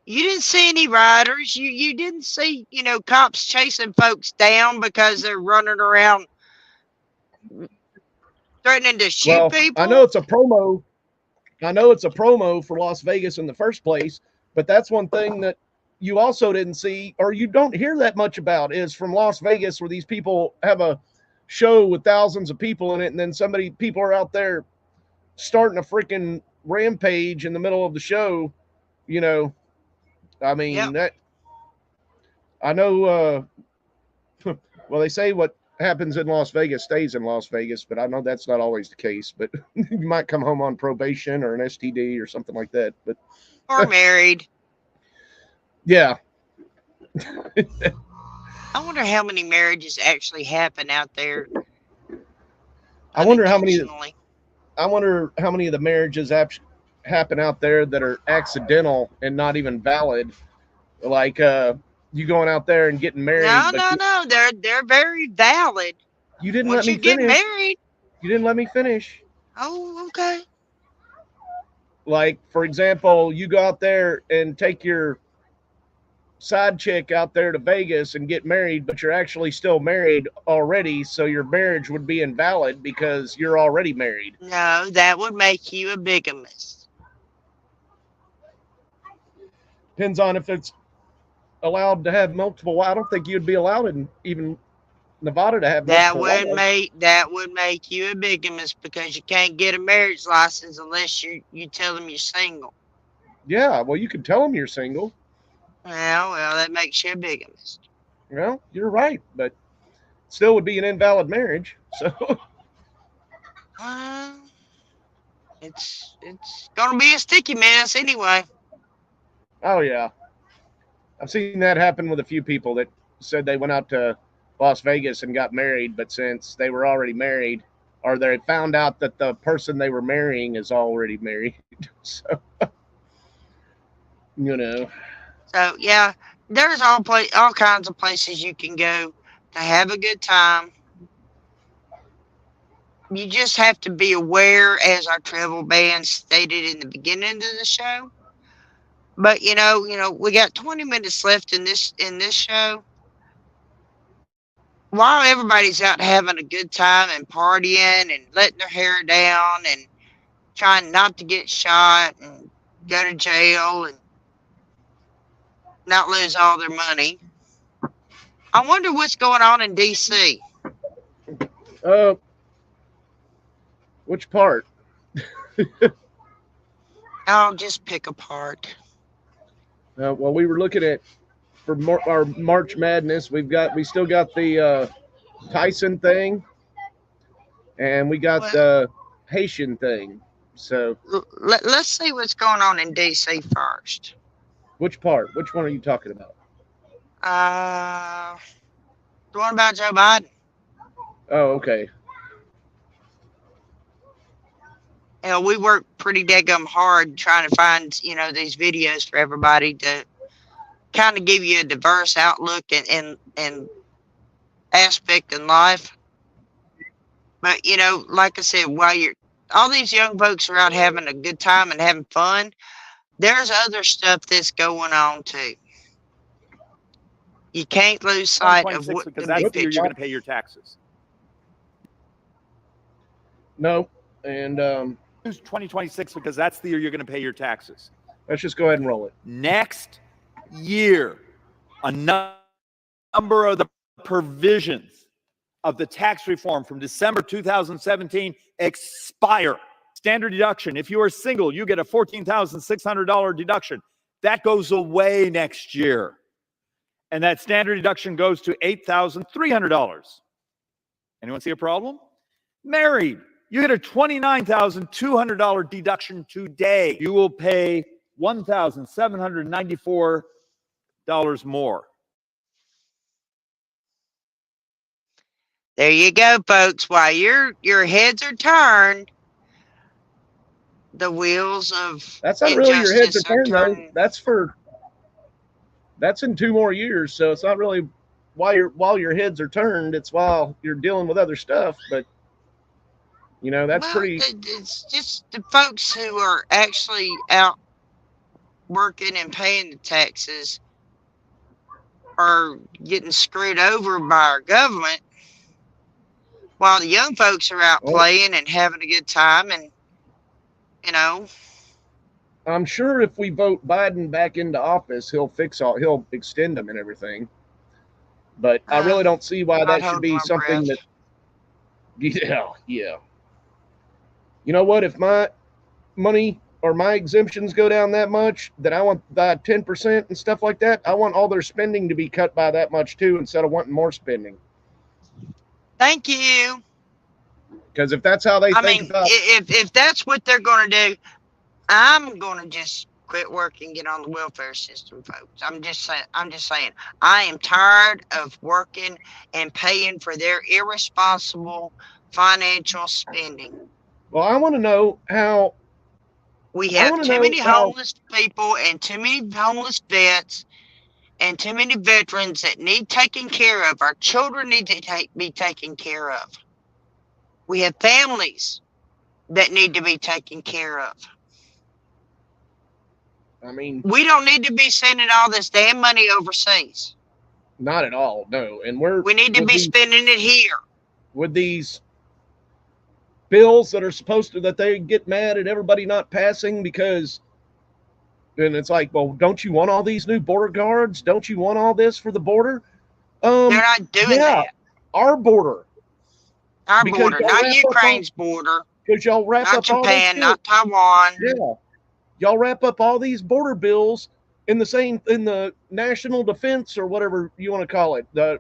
Speaker 3: you didn't see any riders. You didn't see, cops chasing folks down because they're running around threatening to shoot
Speaker 2: Well,
Speaker 3: people.
Speaker 2: I know it's a promo. I know it's a promo for Las Vegas in the first place, but that's one thing that you also didn't see, or you don't hear that much about, is from Las Vegas, where these people have a show with thousands of people in it, and then people are out there starting a freaking rampage in the middle of the show. I mean, that I know. Well, they say what happens in Las Vegas stays in Las Vegas, but I know that's not always the case. But you might come home on probation or an STD or something like that. But
Speaker 3: Or married.
Speaker 2: yeah,
Speaker 3: I wonder how many marriages actually happen out there.
Speaker 2: I wonder how many.
Speaker 3: unintentionally.
Speaker 2: I wonder how many of the marriages happen out there that are accidental and not even valid. Like you going out there and getting married.
Speaker 3: No,
Speaker 2: but
Speaker 3: no, no. They're very valid.
Speaker 2: You didn't
Speaker 3: Once
Speaker 2: let me
Speaker 3: you get
Speaker 2: finish.
Speaker 3: married.
Speaker 2: You didn't let me finish.
Speaker 3: Oh, okay.
Speaker 2: Like, for example, you go out there and take your side chick out there to Vegas and get married, but you're actually still married already, so your marriage would be invalid because you're already married.
Speaker 3: No, that would make you a bigamist.
Speaker 2: Depends on if it's allowed to have multiple. I don't think you'd be allowed in even Nevada to have
Speaker 3: That
Speaker 2: multiple
Speaker 3: would make you a bigamist because you can't get a marriage license unless you tell them you're single.
Speaker 2: Yeah, well, you could tell them you're single.
Speaker 3: Well, that makes you a bigamist.
Speaker 2: Well, you're right, but still would be an invalid marriage. So
Speaker 3: It's gonna be a sticky mess anyway.
Speaker 2: oh yeah, I've seen that happen with a few people that said they went out to Las Vegas and got married, but since they were already married, or they found out that the person they were marrying is already married, so
Speaker 3: So yeah, there's all kinds of places you can go to have a good time. You just have to be aware, as our travel ban stated in the beginning of the show. But we got 20 minutes left in this show. while everybody's out having a good time and partying and letting their hair down and trying not to get shot and go to jail and not lose all their money, I wonder what's going on in DC.
Speaker 2: Which part?
Speaker 3: I'll just pick a part.
Speaker 2: Well, we were looking at for our March Madness. We still got the Tyson thing, and we got the Haitian thing. So
Speaker 3: let's see what's going on in DC first.
Speaker 2: Which part? Which one are you talking about?
Speaker 3: The one about Joe Biden.
Speaker 2: Oh, okay.
Speaker 3: You know, we work pretty daggum hard trying to find, these videos for everybody to kind of give you a diverse outlook and aspect in life. But, like I said, while all these young folks are out having a good time and having fun, there's other stuff that's going on too. You can't lose sight of what
Speaker 9: because
Speaker 3: the
Speaker 9: that's
Speaker 3: big
Speaker 9: the year
Speaker 3: picture.
Speaker 9: you're going to pay your taxes.
Speaker 2: No, and
Speaker 9: 2026 because that's the year you're going to pay your taxes.
Speaker 2: Let's just go ahead and roll it.
Speaker 9: Next year, a number of the provisions of the tax reform from December 2017 expire. Standard deduction. If you are single, you get a $14,600 deduction. That goes away next year. And that standard deduction goes to $8,300. Anyone see a problem? Married, you get a $29,200 deduction today. You will pay $1,794 more.
Speaker 3: There you go, folks. While your heads are turned, the wheels of
Speaker 2: that's not really your heads are turned though. That's in 2 more years, so it's not really while your heads are turned. It's while you're dealing with other stuff. But that's pretty.
Speaker 3: It's just the folks who are actually out working and paying the taxes are getting screwed over by our government, while the young folks are out playing and having a good time. And
Speaker 2: I'm sure if we vote Biden back into office, he'll extend them and everything. But I really don't see why that should be something that. Yeah. You know what? If my money or my exemptions go down that much, then I want that 10% and stuff like that. I want all their spending to be cut by that much too, instead of wanting more spending.
Speaker 3: Thank you.
Speaker 2: Because if that's how they think about,
Speaker 3: if that's what they're going to do, I'm going to just quit work and get on the welfare system, folks. I'm just saying. I am tired of working and paying for their irresponsible financial spending.
Speaker 2: Well, I want to know how.
Speaker 3: We have too many homeless people and too many homeless vets and too many veterans that need taken care of. Our children need to be taken care of. We have families that need to be taken care of.
Speaker 2: I mean,
Speaker 3: we don't need to be sending all this damn money overseas.
Speaker 2: Not at all, no. And we
Speaker 3: need to be spending it here.
Speaker 2: With these bills that are that they get mad at everybody not passing because, and it's like, well, don't you want all these new border guards? Don't you want all this for the border?
Speaker 3: They're not doing that.
Speaker 2: Our border.
Speaker 3: Our border, not Ukraine's border.
Speaker 2: Because y'all wrap
Speaker 3: not
Speaker 2: up
Speaker 3: Japan,
Speaker 2: all
Speaker 3: not Taiwan.
Speaker 2: Yeah. Y'all wrap up all these border bills in the national defense or whatever you want to call it, the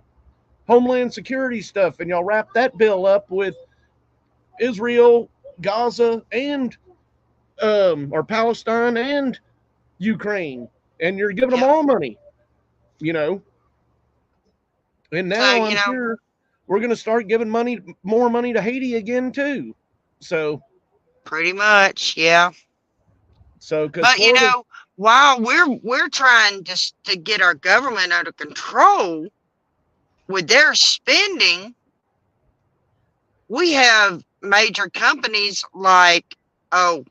Speaker 2: Homeland Security stuff, and y'all wrap that bill up with Israel, Gaza, and or Palestine and Ukraine, and you're giving them all money, And now I'm sure we're going to start giving more money to Haiti again too. So
Speaker 3: pretty much, yeah.
Speaker 2: So,
Speaker 3: but while we're trying to get our government under control with their spending, we have major companies like, Tyson,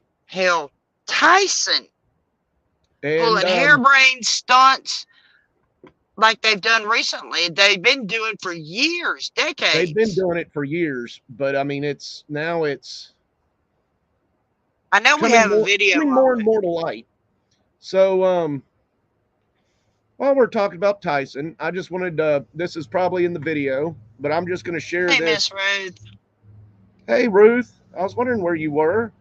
Speaker 3: pulling harebrained stunts like they've done recently. They've been doing for years, decades.
Speaker 2: They've been doing it for years, but I mean, it's
Speaker 3: I know we
Speaker 2: coming
Speaker 3: have a
Speaker 2: more,
Speaker 3: video.
Speaker 2: coming more and more to light. So, while we're talking about Tyson, I just wanted to, this is probably in the video, but I'm just going to share
Speaker 3: Hey,
Speaker 2: this.
Speaker 3: Miss Ruth.
Speaker 2: Hey, Ruth, I was wondering where you were.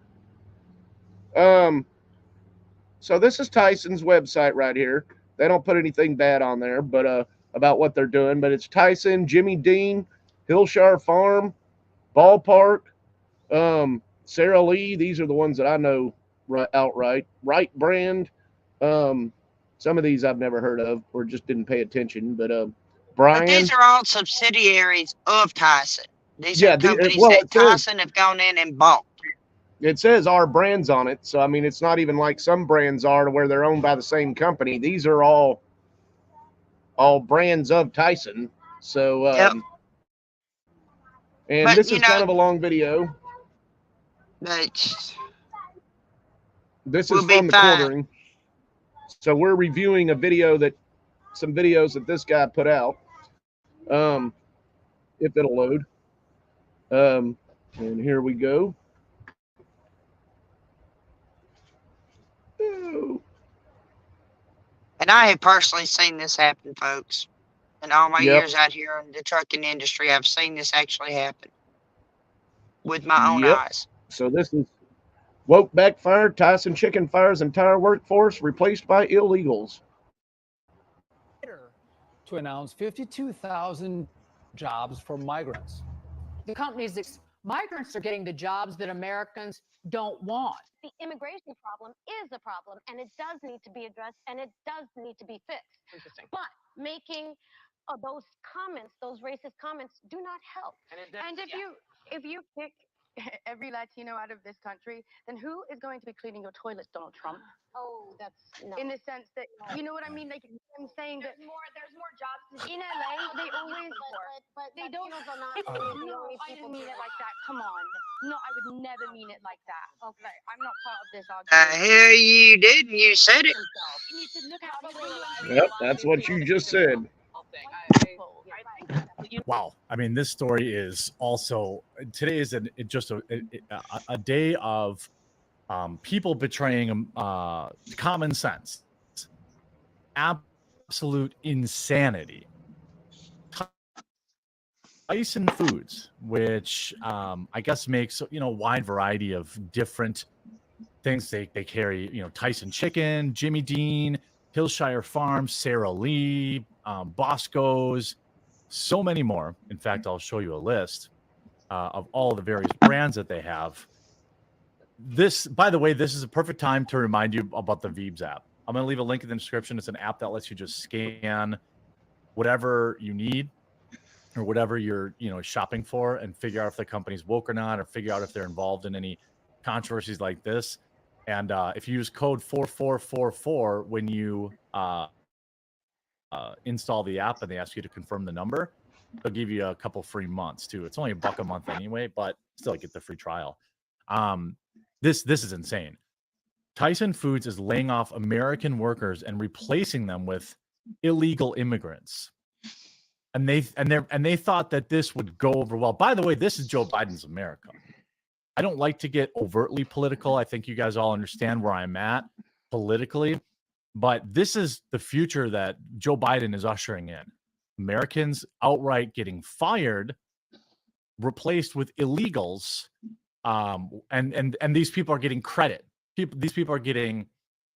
Speaker 2: So this is Tyson's website right here. They don't put anything bad on there, but about what they're doing. But it's Tyson, Jimmy Dean, Hillshire Farm, Ballpark, Sarah Lee. These are the ones that I know outright. Right Brand. Some of these I've never heard of or just didn't pay attention. But Brian.
Speaker 3: But these are all subsidiaries of Tyson. These are companies
Speaker 2: well,
Speaker 3: that Tyson have gone in and bought.
Speaker 2: It says our brands on it. So, I mean, it's not even like some brands are to where they're owned by the same company. These are all brands of Tyson. So, and
Speaker 3: But,
Speaker 2: this
Speaker 3: you
Speaker 2: is
Speaker 3: know,
Speaker 2: kind of a long video.
Speaker 3: But
Speaker 2: This
Speaker 3: we'll
Speaker 2: is
Speaker 3: be
Speaker 2: from the
Speaker 3: fine.
Speaker 2: quartering. So we're reviewing some videos that this guy put out. If it'll load. And here we go.
Speaker 3: And I have personally seen this happen, folks. In all my
Speaker 2: Yep.
Speaker 3: years out here in the trucking industry, I've seen this actually happen with my own
Speaker 2: Yep.
Speaker 3: eyes.
Speaker 2: So this is woke backfired. Tyson Chicken fires entire workforce replaced by illegals.
Speaker 8: To announce 52,000 jobs for migrants.
Speaker 7: The companies, migrants are getting the jobs that Americans don't want.
Speaker 5: The immigration problem is a problem, and it does need to be addressed, and it does need to be fixed.
Speaker 7: Interesting.
Speaker 5: But making those comments, those racist comments, do not help.
Speaker 7: And if you pick every Latino out of this country, then who is going to be cleaning your toilets, Donald Trump?
Speaker 5: Oh, that's no.
Speaker 7: In the sense that, you know what I mean? Like, I'm saying that
Speaker 5: There's more jobs
Speaker 7: in LA, they always
Speaker 5: but
Speaker 7: they don't.
Speaker 5: Latinos are not
Speaker 7: No,
Speaker 5: the only
Speaker 7: I didn't
Speaker 5: people
Speaker 7: mean it
Speaker 5: doing
Speaker 7: like that. Come on. No, I would never mean it like that. Okay, I'm not part of this
Speaker 3: The
Speaker 7: argument.
Speaker 3: hell you did, and you said it.
Speaker 7: You need to look at how
Speaker 2: Yep, that's what you just said.
Speaker 10: Wow. I mean, this story is also, today is just a day of people betraying common sense, absolute insanity. Tyson Foods, which I guess makes a wide variety of different things. They carry Tyson Chicken, Jimmy Dean, Hillshire Farm, Sarah Lee, Bosco's, so many more. In fact, I'll show you a list of all the various brands that they have. This, by the way, this is a perfect time to remind you about the Veebs app. I'm going to leave a link in the description. It's an app that lets you just scan whatever you need or whatever you're shopping for and figure out if the company's woke or not, or figure out if they're involved in any controversies like this. And if you use code 4444 when you install the app and they ask you to confirm the number, they'll give you a couple free months too. It's only $1 a month anyway, but still get the free trial. This is insane. Tyson Foods is laying off American workers and replacing them with illegal immigrants. And they thought that this would go over well. By the way, this is Joe Biden's America. I don't like to get overtly political. I think you guys all understand where I'm at politically, but this is the future that Joe Biden is ushering in. Americans outright getting fired, replaced with illegals, and these people are getting credit. These people are getting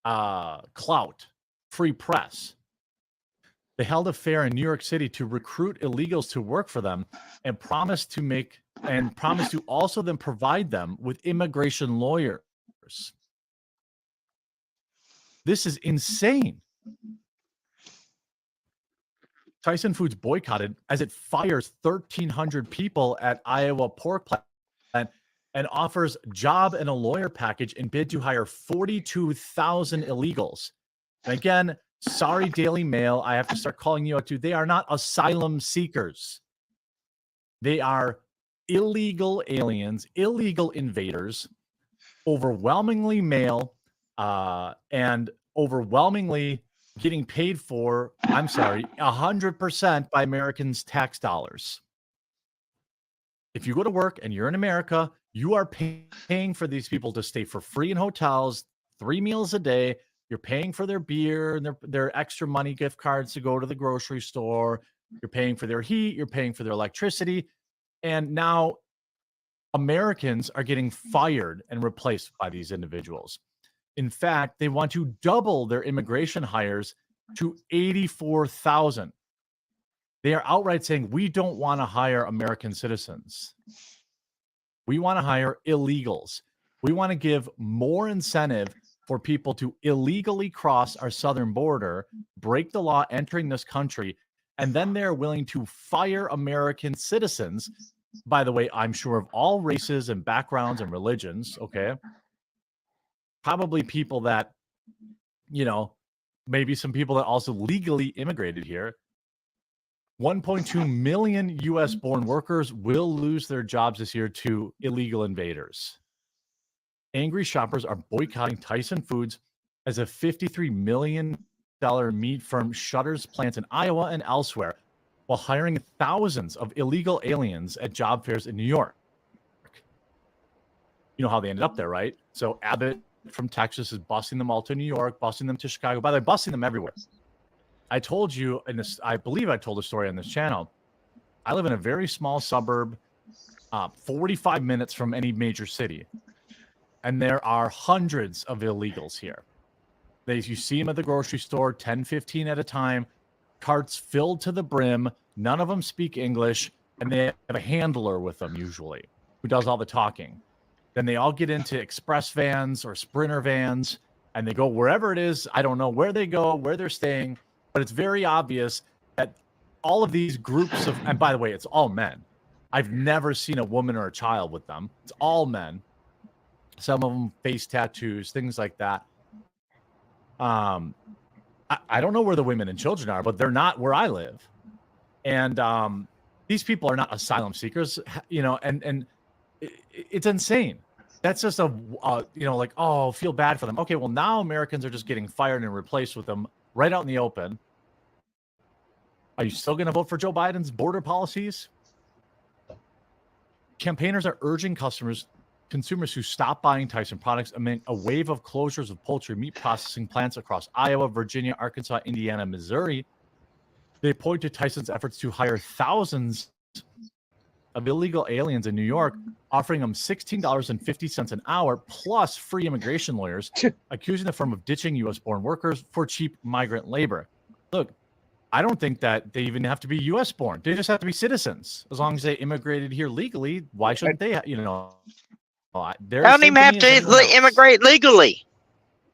Speaker 10: clout, free press. They held a fair in New York City to recruit illegals to work for them and promised to also then provide them with immigration lawyers. This is insane. Tyson Foods boycotted as it fires 1,300 people at Iowa pork plant and offers job and a lawyer package in bid to hire 42,000 illegals. And again, sorry, Daily Mail, I have to start calling you out too. They are not asylum seekers. They are illegal aliens, illegal invaders, overwhelmingly male, and overwhelmingly getting paid for, 100% by Americans' tax dollars. If you go to work and you're in America, you are paying for these people to stay for free in hotels, 3 meals a day. You're paying for their beer and their extra money gift cards to go to the grocery store. You're paying for their heat. You're paying for their electricity. And now Americans are getting fired and replaced by these individuals. In fact, they want to double their immigration hires to 84,000. They are outright saying, we don't want to hire American citizens. We want to hire illegals. We want to give more incentive for people to illegally cross our southern border, break the law entering this country, and then they're willing to fire American citizens. By the way, I'm sure of all races and backgrounds and religions, okay? Probably people that, maybe some people that also legally immigrated here. 1.2 million U.S.-born workers will lose their jobs this year to illegal invaders. Angry shoppers are boycotting Tyson Foods as a $53 million meat firm shutters plants in Iowa and elsewhere, while hiring thousands of illegal aliens at job fairs in New York. You know how they ended up there, right? So Abbott from Texas is busing them all to New York, busing them to Chicago. By the way, busing them everywhere. I told you in this, I believe I told a story on this channel. I live in a very small suburb, 45 minutes from any major city. And there are hundreds of illegals here. You see them at the grocery store, 10, 15 at a time, carts filled to the brim. None of them speak English, and they have a handler with them usually who does all the talking. Then they all get into express vans or Sprinter vans, and they go wherever it is. I don't know where they go, where they're staying, but it's very obvious that all of these groups of, and by the way, it's all men. I've never seen a woman or a child with them. It's all men. Some of them face tattoos, things like that. I don't know where the women and children are, but they're not where I live. And these people are not asylum seekers, and it's insane. That's just feel bad for them. Okay, well, now Americans are just getting fired and replaced with them right out in the open. Are you still going to vote for Joe Biden's border policies? Campaigners are urging consumers who stop buying Tyson products amid a wave of closures of poultry meat processing plants across Iowa, Virginia, Arkansas, Indiana, Missouri. They point to Tyson's efforts to hire thousands of illegal aliens in New York, offering them $16.50 an hour plus free immigration lawyers, accusing the firm of ditching U.S.-born workers for cheap migrant labor. Look, I don't think that they even have to be U.S.-born. They just have to be citizens. As long as they immigrated here legally, why shouldn't they? They
Speaker 3: don't even have to immigrate legally.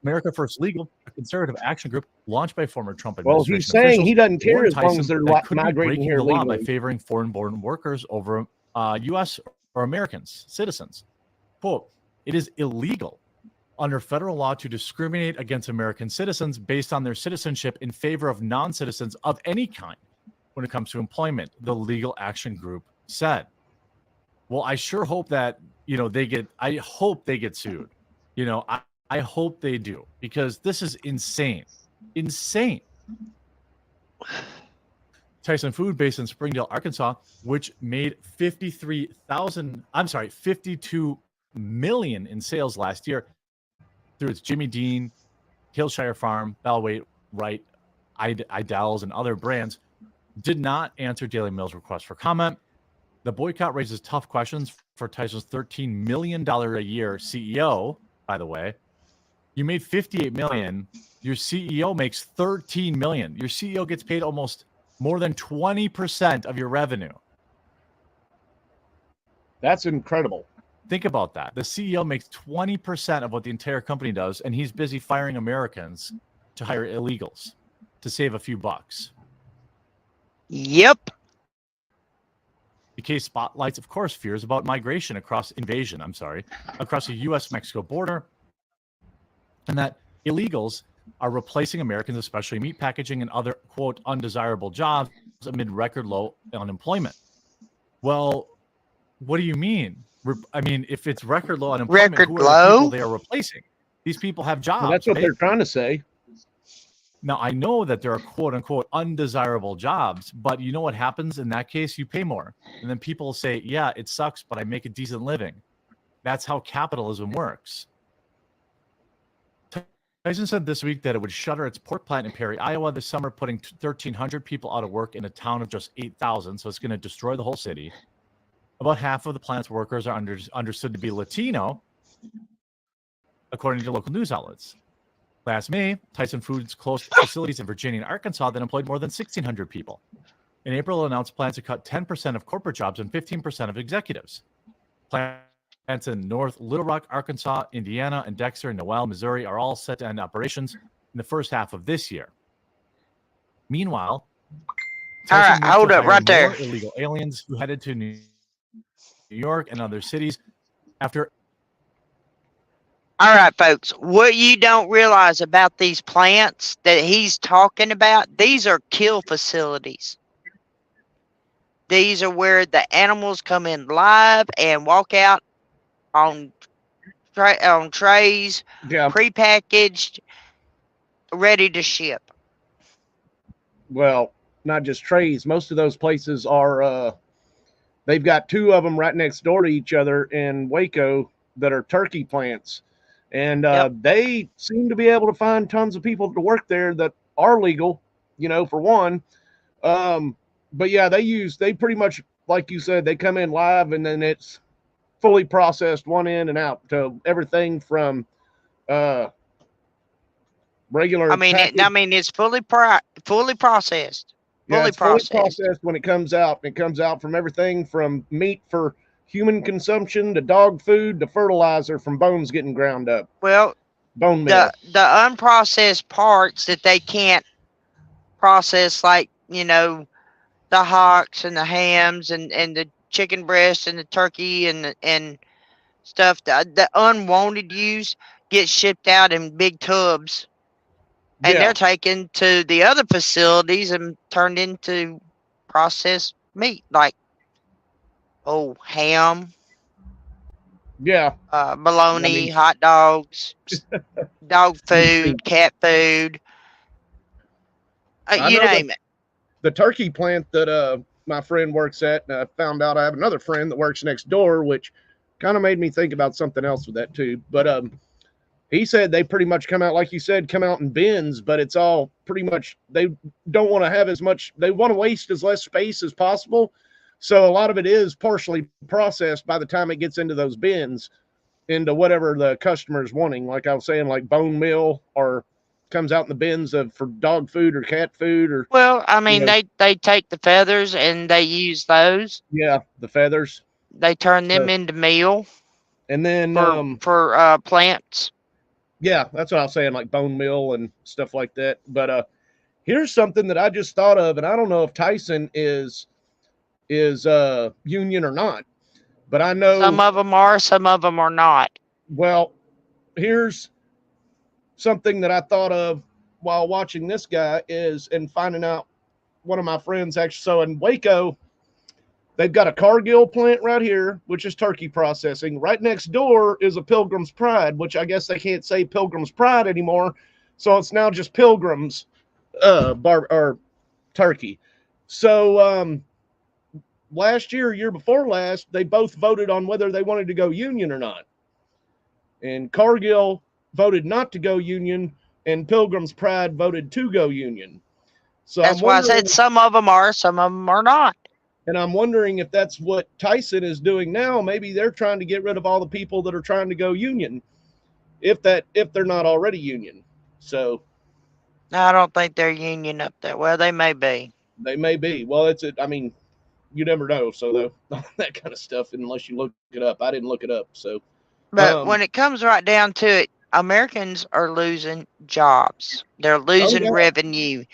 Speaker 10: America First Legal, a conservative action group launched by former Trump
Speaker 2: Well,
Speaker 10: administration
Speaker 2: he's saying he doesn't care
Speaker 10: warned
Speaker 2: as long as they're
Speaker 10: Tyson that
Speaker 2: migrating here
Speaker 10: the law by
Speaker 2: legally.
Speaker 10: favoring foreign-born workers over U.S. or Americans, citizens. Quote, it is illegal under federal law to discriminate against American citizens based on their citizenship in favor of non-citizens of any kind when it comes to employment, the legal action group said. Well, I sure hope that, I hope they get sued. I hope they do, because this is insane. Insane. Tyson Food, based in Springdale, Arkansas, which made $52 million in sales last year through its Jimmy Dean, Hillshire Farm, Bellway, Wright, Idell's, and other brands, did not answer Daily Mail's request for comment. The boycott raises tough questions for Tyson's $13 million a year CEO, by the way. You made $58 million. Your CEO makes $13 million. Your CEO gets paid almost more than 20% of your revenue.
Speaker 2: That's incredible.
Speaker 10: Think about that. The CEO makes 20% of what the entire company does, and he's busy firing Americans to hire illegals to save a few bucks.
Speaker 3: Yep.
Speaker 10: The case spotlights, of course, fears about migration across the U.S.-Mexico border, and that illegals are replacing Americans, especially meat packaging and other, quote, undesirable jobs amid record low unemployment. Well, what do you mean? If it's record low unemployment, who are the people they are replacing? These people have jobs.
Speaker 2: Well, that's what
Speaker 10: right?
Speaker 2: they're trying to say.
Speaker 10: Now, I know that there are quote unquote undesirable jobs, but you know what happens in that case? You pay more. And then people say, yeah, it sucks, but I make a decent living. That's how capitalism works. Tyson said this week that it would shutter its pork plant in Perry, Iowa this summer, putting 1,300 people out of work in a town of just 8,000. So it's going to destroy the whole city. About half of the plant's workers are understood to be Latino, according to local news outlets. Last May, Tyson Foods closed facilities in Virginia and Arkansas that employed more than 1,600 people. In April, it announced plans to cut 10% of corporate jobs and 15% of executives. Plants in North Little Rock, Arkansas, Indiana, and Dexter and Noel, Missouri are all set to end operations in the first half of this year. Meanwhile,
Speaker 3: all right, hold up right there.
Speaker 10: Illegal aliens who headed to New York and other cities after.
Speaker 3: All right, folks, what you don't realize about these plants that he's talking about, these are kill facilities. These are where the animals come in live and walk out on trays, prepackaged, ready to ship.
Speaker 2: Well, not just trays. Most of those places are, they've got two of them right next door to each other in Waco that are turkey plants. And they seem to be able to find tons of people to work there that are legal, you know, for one. But yeah, they pretty much, like you said, they come in live and then it's fully processed one in and out to everything from regular.
Speaker 3: I mean, it's fully processed.
Speaker 2: Fully processed when it comes out. It comes out from everything from meat for human consumption to dog food to fertilizer from bones getting ground up.
Speaker 3: Well,
Speaker 2: bone meal.
Speaker 3: The unprocessed parts that they can't process, like, you know, the hocks and the hams and the chicken breast and the turkey and stuff, the unwanted use gets shipped out in big tubs, and they're taken to the other facilities and turned into processed meat, like ham, bologna, hot dogs, dog food, cat food, you name it.
Speaker 2: The turkey plant that my friend works at, and I found out I have another friend that works next door, which kind of made me think about something else with that too. But he said they pretty much come out, like you said, come out in bins, but it's all pretty much, they don't want to have as much, they want to waste as less space as possible. So a lot of it is partially processed by the time it gets into those bins, into whatever the customer's wanting. Like I was saying, like bone meal, or comes out in the bins for dog food or cat food. Or
Speaker 3: well, I mean, they take the feathers and they use those.
Speaker 2: Yeah, the feathers.
Speaker 3: They turn them into meal.
Speaker 2: And then
Speaker 3: for plants.
Speaker 2: Yeah, that's what I was saying, like bone meal and stuff like that. But here's something that I just thought of, and I don't know if Tyson is union or not, but I know
Speaker 3: some of them are, some of them are not.
Speaker 2: Well, here's something that I thought of while watching this guy and finding out one of my friends actually. So in Waco, they've got a Cargill plant right here, which is turkey processing. Right next door is a Pilgrim's Pride, which I guess they can't say Pilgrim's Pride anymore. So it's now just Pilgrim's turkey. So last year before last, they both voted on whether they wanted to go union or not. And Cargill voted not to go union, and Pilgrim's Pride voted to go union. So
Speaker 3: that's why I said some of them are, some of them are not.
Speaker 2: And I'm wondering if that's what Tyson is doing now. Maybe they're trying to get rid of all the people that are trying to go union, if they're not already union. So
Speaker 3: I don't think they're union up there. Well, they may be.
Speaker 2: They may be. Well, I mean, you never know. So that kind of stuff, unless you look it up. I didn't look it up. So,
Speaker 3: but when it comes right down to it, Americans are losing jobs. They're losing revenue.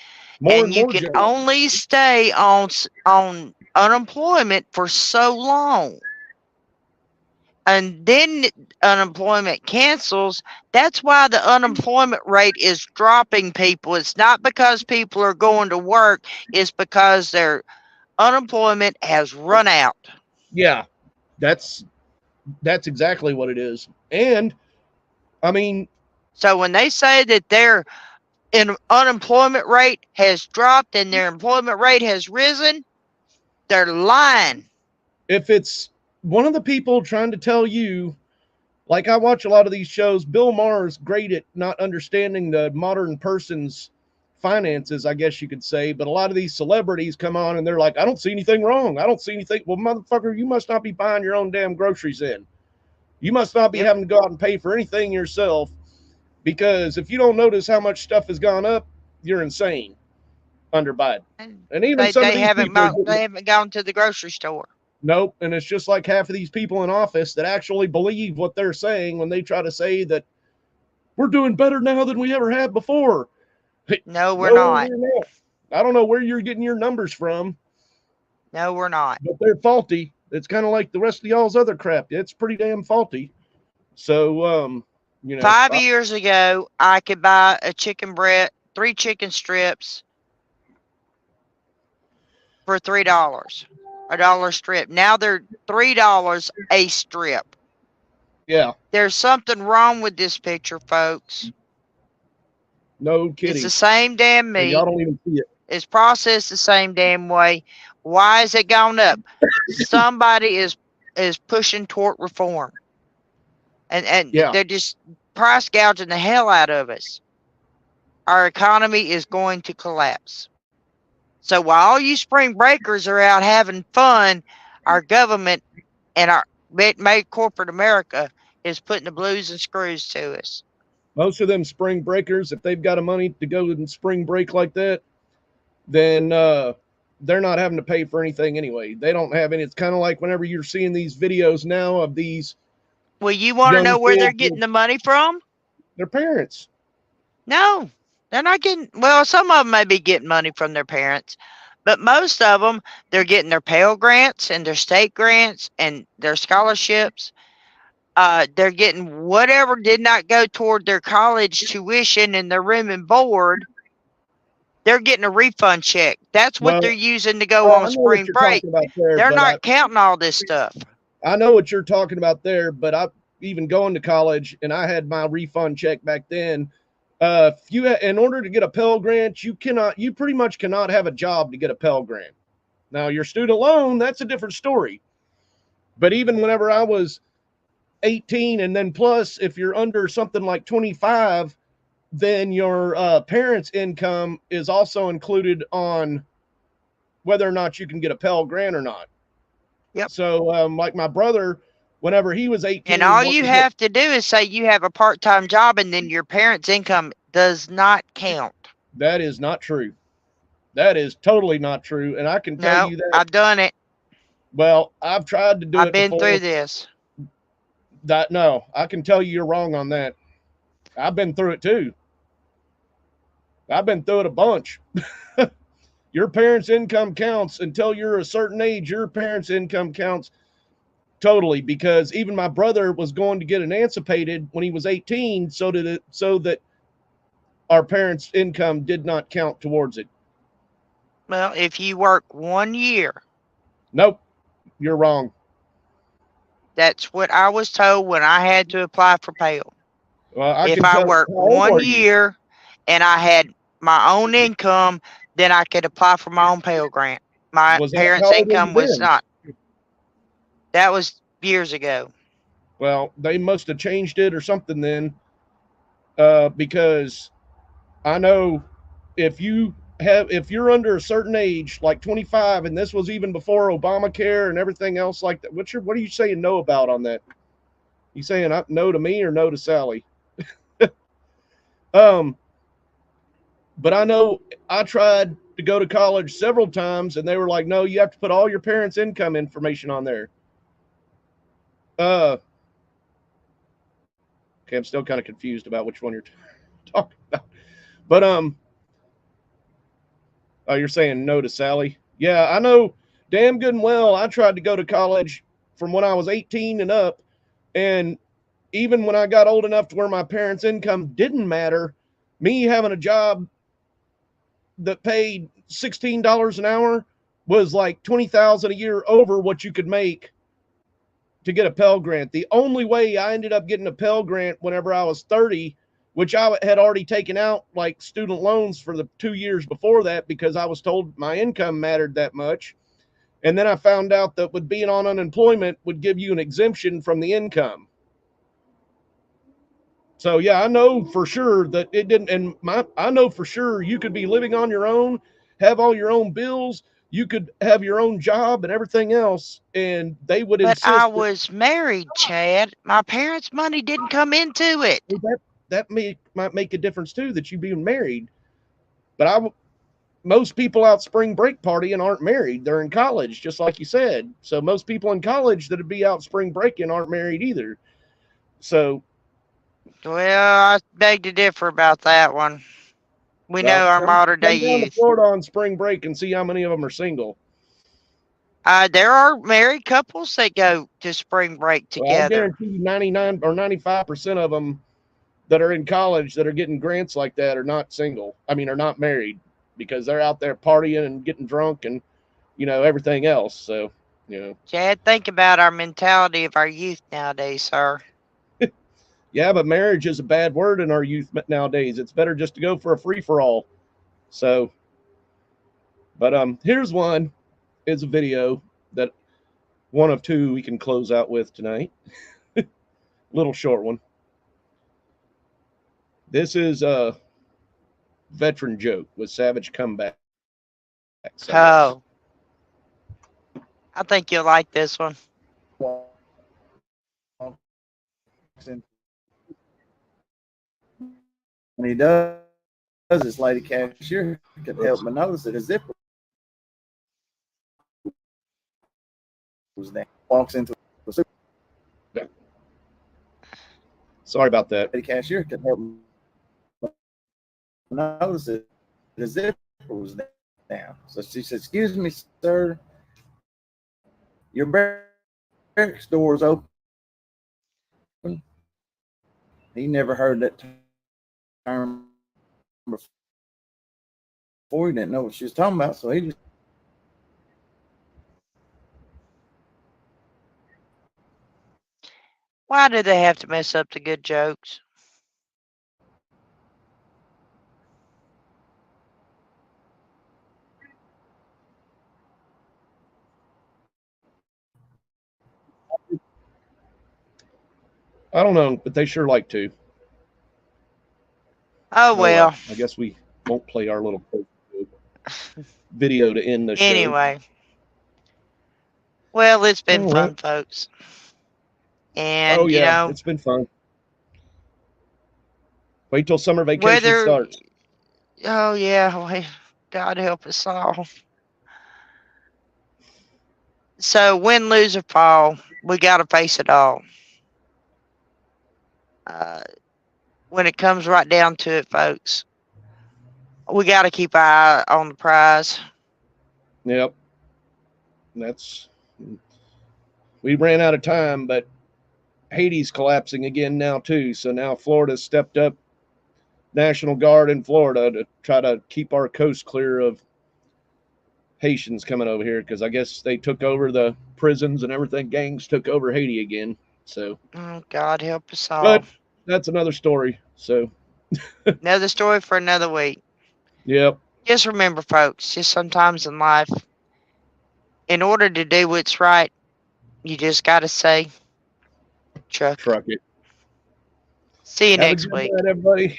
Speaker 3: And you can only stay on unemployment for so long. And then unemployment cancels. That's why the unemployment rate is dropping, people. It's not because people are going to work. It's because their unemployment has run out.
Speaker 2: Yeah, that's exactly what it is. And I mean,
Speaker 3: so when they say that they're unemployment rate has dropped and their employment rate has risen, they're lying.
Speaker 2: If it's one of the people trying to tell you, like I watch a lot of these shows, Bill Maher is great at not understanding the modern person's finances, I guess you could say, but a lot of these celebrities come on and they're like, I don't see anything wrong. I don't see anything. Well, motherfucker, you must not be buying your own damn groceries in. You must not be having to go out and pay for anything yourself, because if you don't notice how much stuff has gone up, you're insane under Biden. And even
Speaker 3: They haven't gone to the grocery store.
Speaker 2: Nope. And it's just like half of these people in office that actually believe what they're saying when they try to say that we're doing better now than we ever have before.
Speaker 3: No, we're not.
Speaker 2: I don't know where you're getting your numbers from.
Speaker 3: No, we're not.
Speaker 2: But they're faulty. It's kind of like the rest of y'all's other crap. It's pretty damn faulty. So,
Speaker 3: 5 years ago, I could buy a chicken breast, 3 chicken strips for $3, $1 strip. Now they're $3 a strip.
Speaker 2: Yeah.
Speaker 3: There's something wrong with this picture, folks.
Speaker 2: No kidding.
Speaker 3: It's the same damn meat.
Speaker 2: Y'all don't even see it.
Speaker 3: It's processed the same damn way. Why is it gone up? Somebody is pushing toward reform. And they're just price gouging the hell out of us. Our economy is going to collapse. So while all you spring breakers are out having fun, our government and our made corporate America is putting the blues and screws to us.
Speaker 2: Most of them spring breakers, if they've got a money to go and spring break like that, then they're not having to pay for anything anyway. They don't have any. It's kind of like whenever you're seeing these videos now of these.
Speaker 3: Well, you want to know where they're getting the money from?
Speaker 2: Their parents.
Speaker 3: No, they're not getting. Well, some of them may be getting money from their parents, but most of them, they're getting their Pell Grants and their state grants and their scholarships. They're getting whatever did not go toward their college tuition and their room and board. They're getting a refund check. That's what they're using to go on spring break. They're not counting all this stuff.
Speaker 2: I know what you're talking about there, but I even going to college and I had my refund check back then. In order to get a Pell Grant, you pretty much cannot have a job to get a Pell Grant. Now your student loan, that's a different story. But even whenever I was 18 and then plus, if you're under something like 25, then your parents' income is also included on whether or not you can get a Pell Grant or not.
Speaker 3: Yep.
Speaker 2: So, like my brother, whenever he was 18,
Speaker 3: and all you have to do is say you have a part-time job, and then your parents' income does not count.
Speaker 2: That is not true. That is totally not true, and I can tell you that
Speaker 3: I've done it.
Speaker 2: Well, I've tried to do it.
Speaker 3: I've been through this.
Speaker 2: No, I can tell you you're wrong on that. I've been through it too. I've been through it a bunch. Your parents' income counts until you're a certain age. Your parents' income counts totally, because even my brother was going to get emancipated when he was 18, so that our parents' income did not count towards it.
Speaker 3: Well, if you work 1 year.
Speaker 2: Nope, you're wrong.
Speaker 3: That's what I was told when I had to apply for Pell.
Speaker 2: Well,
Speaker 3: if I worked 1 year and I had my own income, then I could apply for my own Pell Grant. My parents' income was not. That was years ago.
Speaker 2: Well, they must have changed it or something then, because I know if you're under a certain age, like 25, and this was even before Obamacare and everything else like that. What are you saying no about on that? You saying no to me or no to Sally? But I know I tried to go to college several times and they were like, no, you have to put all your parents' income information on there. Okay, I'm still kind of confused about which one you're talking about. But oh, you're saying no to Sally? Yeah, I know damn good and well I tried to go to college from when I was 18 and up, and even when I got old enough to where my parents' income didn't matter, me having a job that paid $16 an hour was like $20,000 a year over what you could make to get a Pell Grant. The only way I ended up getting a Pell Grant whenever I was 30 which I had already taken out like student loans for the 2 years before that because I was told my income mattered that much. And then I found out that with being on unemployment would give you an exemption from the income. So yeah, I know for sure that it didn't. And I know for sure you could be living on your own, have all your own bills. You could have your own job and everything else, and they would insist.
Speaker 3: But I was married, Chad. My parents' money didn't come into it.
Speaker 2: That might make a difference too, that you being married. But most people out spring break partying aren't married. They're in college, just like you said. So most people in college that'd be out spring breaking aren't married either. So.
Speaker 3: Well, I beg to differ about that one. We know our modern day
Speaker 2: come down to
Speaker 3: youth.
Speaker 2: Florida on spring break and see how many of them are single.
Speaker 3: There are married couples that go to spring break
Speaker 2: Well, I
Speaker 3: together.
Speaker 2: guarantee you 99 or 95% of them that are in college that are getting grants like that are not single. I mean, are not married because they're out there partying and getting drunk and, everything else. So,
Speaker 3: Chad, think about our mentality of our youth nowadays, sir.
Speaker 2: Yeah, but marriage is a bad word in our youth nowadays. It's better just to go for a free-for-all. So, but here's one. It's a video that one of two we can close out with tonight. Little short one. This is a veteran joke with Savage Comeback.
Speaker 3: Oh. I think you'll like this one.
Speaker 12: When he does, this lady cashier could help but notice that his zipper was down. Walks into the super.
Speaker 2: Sorry about that.
Speaker 12: The cashier could help notice that the zipper was down. So she said, "Excuse me, sir, your barracks door is open." He never heard that term before. He didn't know what she was talking about, so he just
Speaker 3: Why do they have to mess up the good jokes?
Speaker 2: I don't know, but they sure like to.
Speaker 3: Oh, well.
Speaker 2: I guess we won't play our little video to end the show.
Speaker 3: Anyway. Well, it's been
Speaker 2: All
Speaker 3: fun,
Speaker 2: right.
Speaker 3: folks. And,
Speaker 2: Oh, yeah, it's been fun. Wait till summer vacation starts.
Speaker 3: Oh, yeah. Well, God help us all. So, win, lose, or fall, we got to face it all. When it comes right down to it, folks, we got to keep our eye on the prize.
Speaker 2: Yep. We ran out of time, but Haiti's collapsing again now too. So now Florida's stepped up National Guard in Florida to try to keep our coast clear of Haitians coming over here, because I guess they took over the prisons and everything. Gangs took over Haiti again. So
Speaker 3: Oh, God help us all.
Speaker 2: but that's another story. So
Speaker 3: Another story for another week.
Speaker 2: yep.
Speaker 3: Just remember, folks, just sometimes in life, in order to do what's right, you just got to say, truck
Speaker 2: Truck it.
Speaker 3: See you
Speaker 2: Have a
Speaker 3: next
Speaker 2: good
Speaker 3: week.
Speaker 2: night, everybody.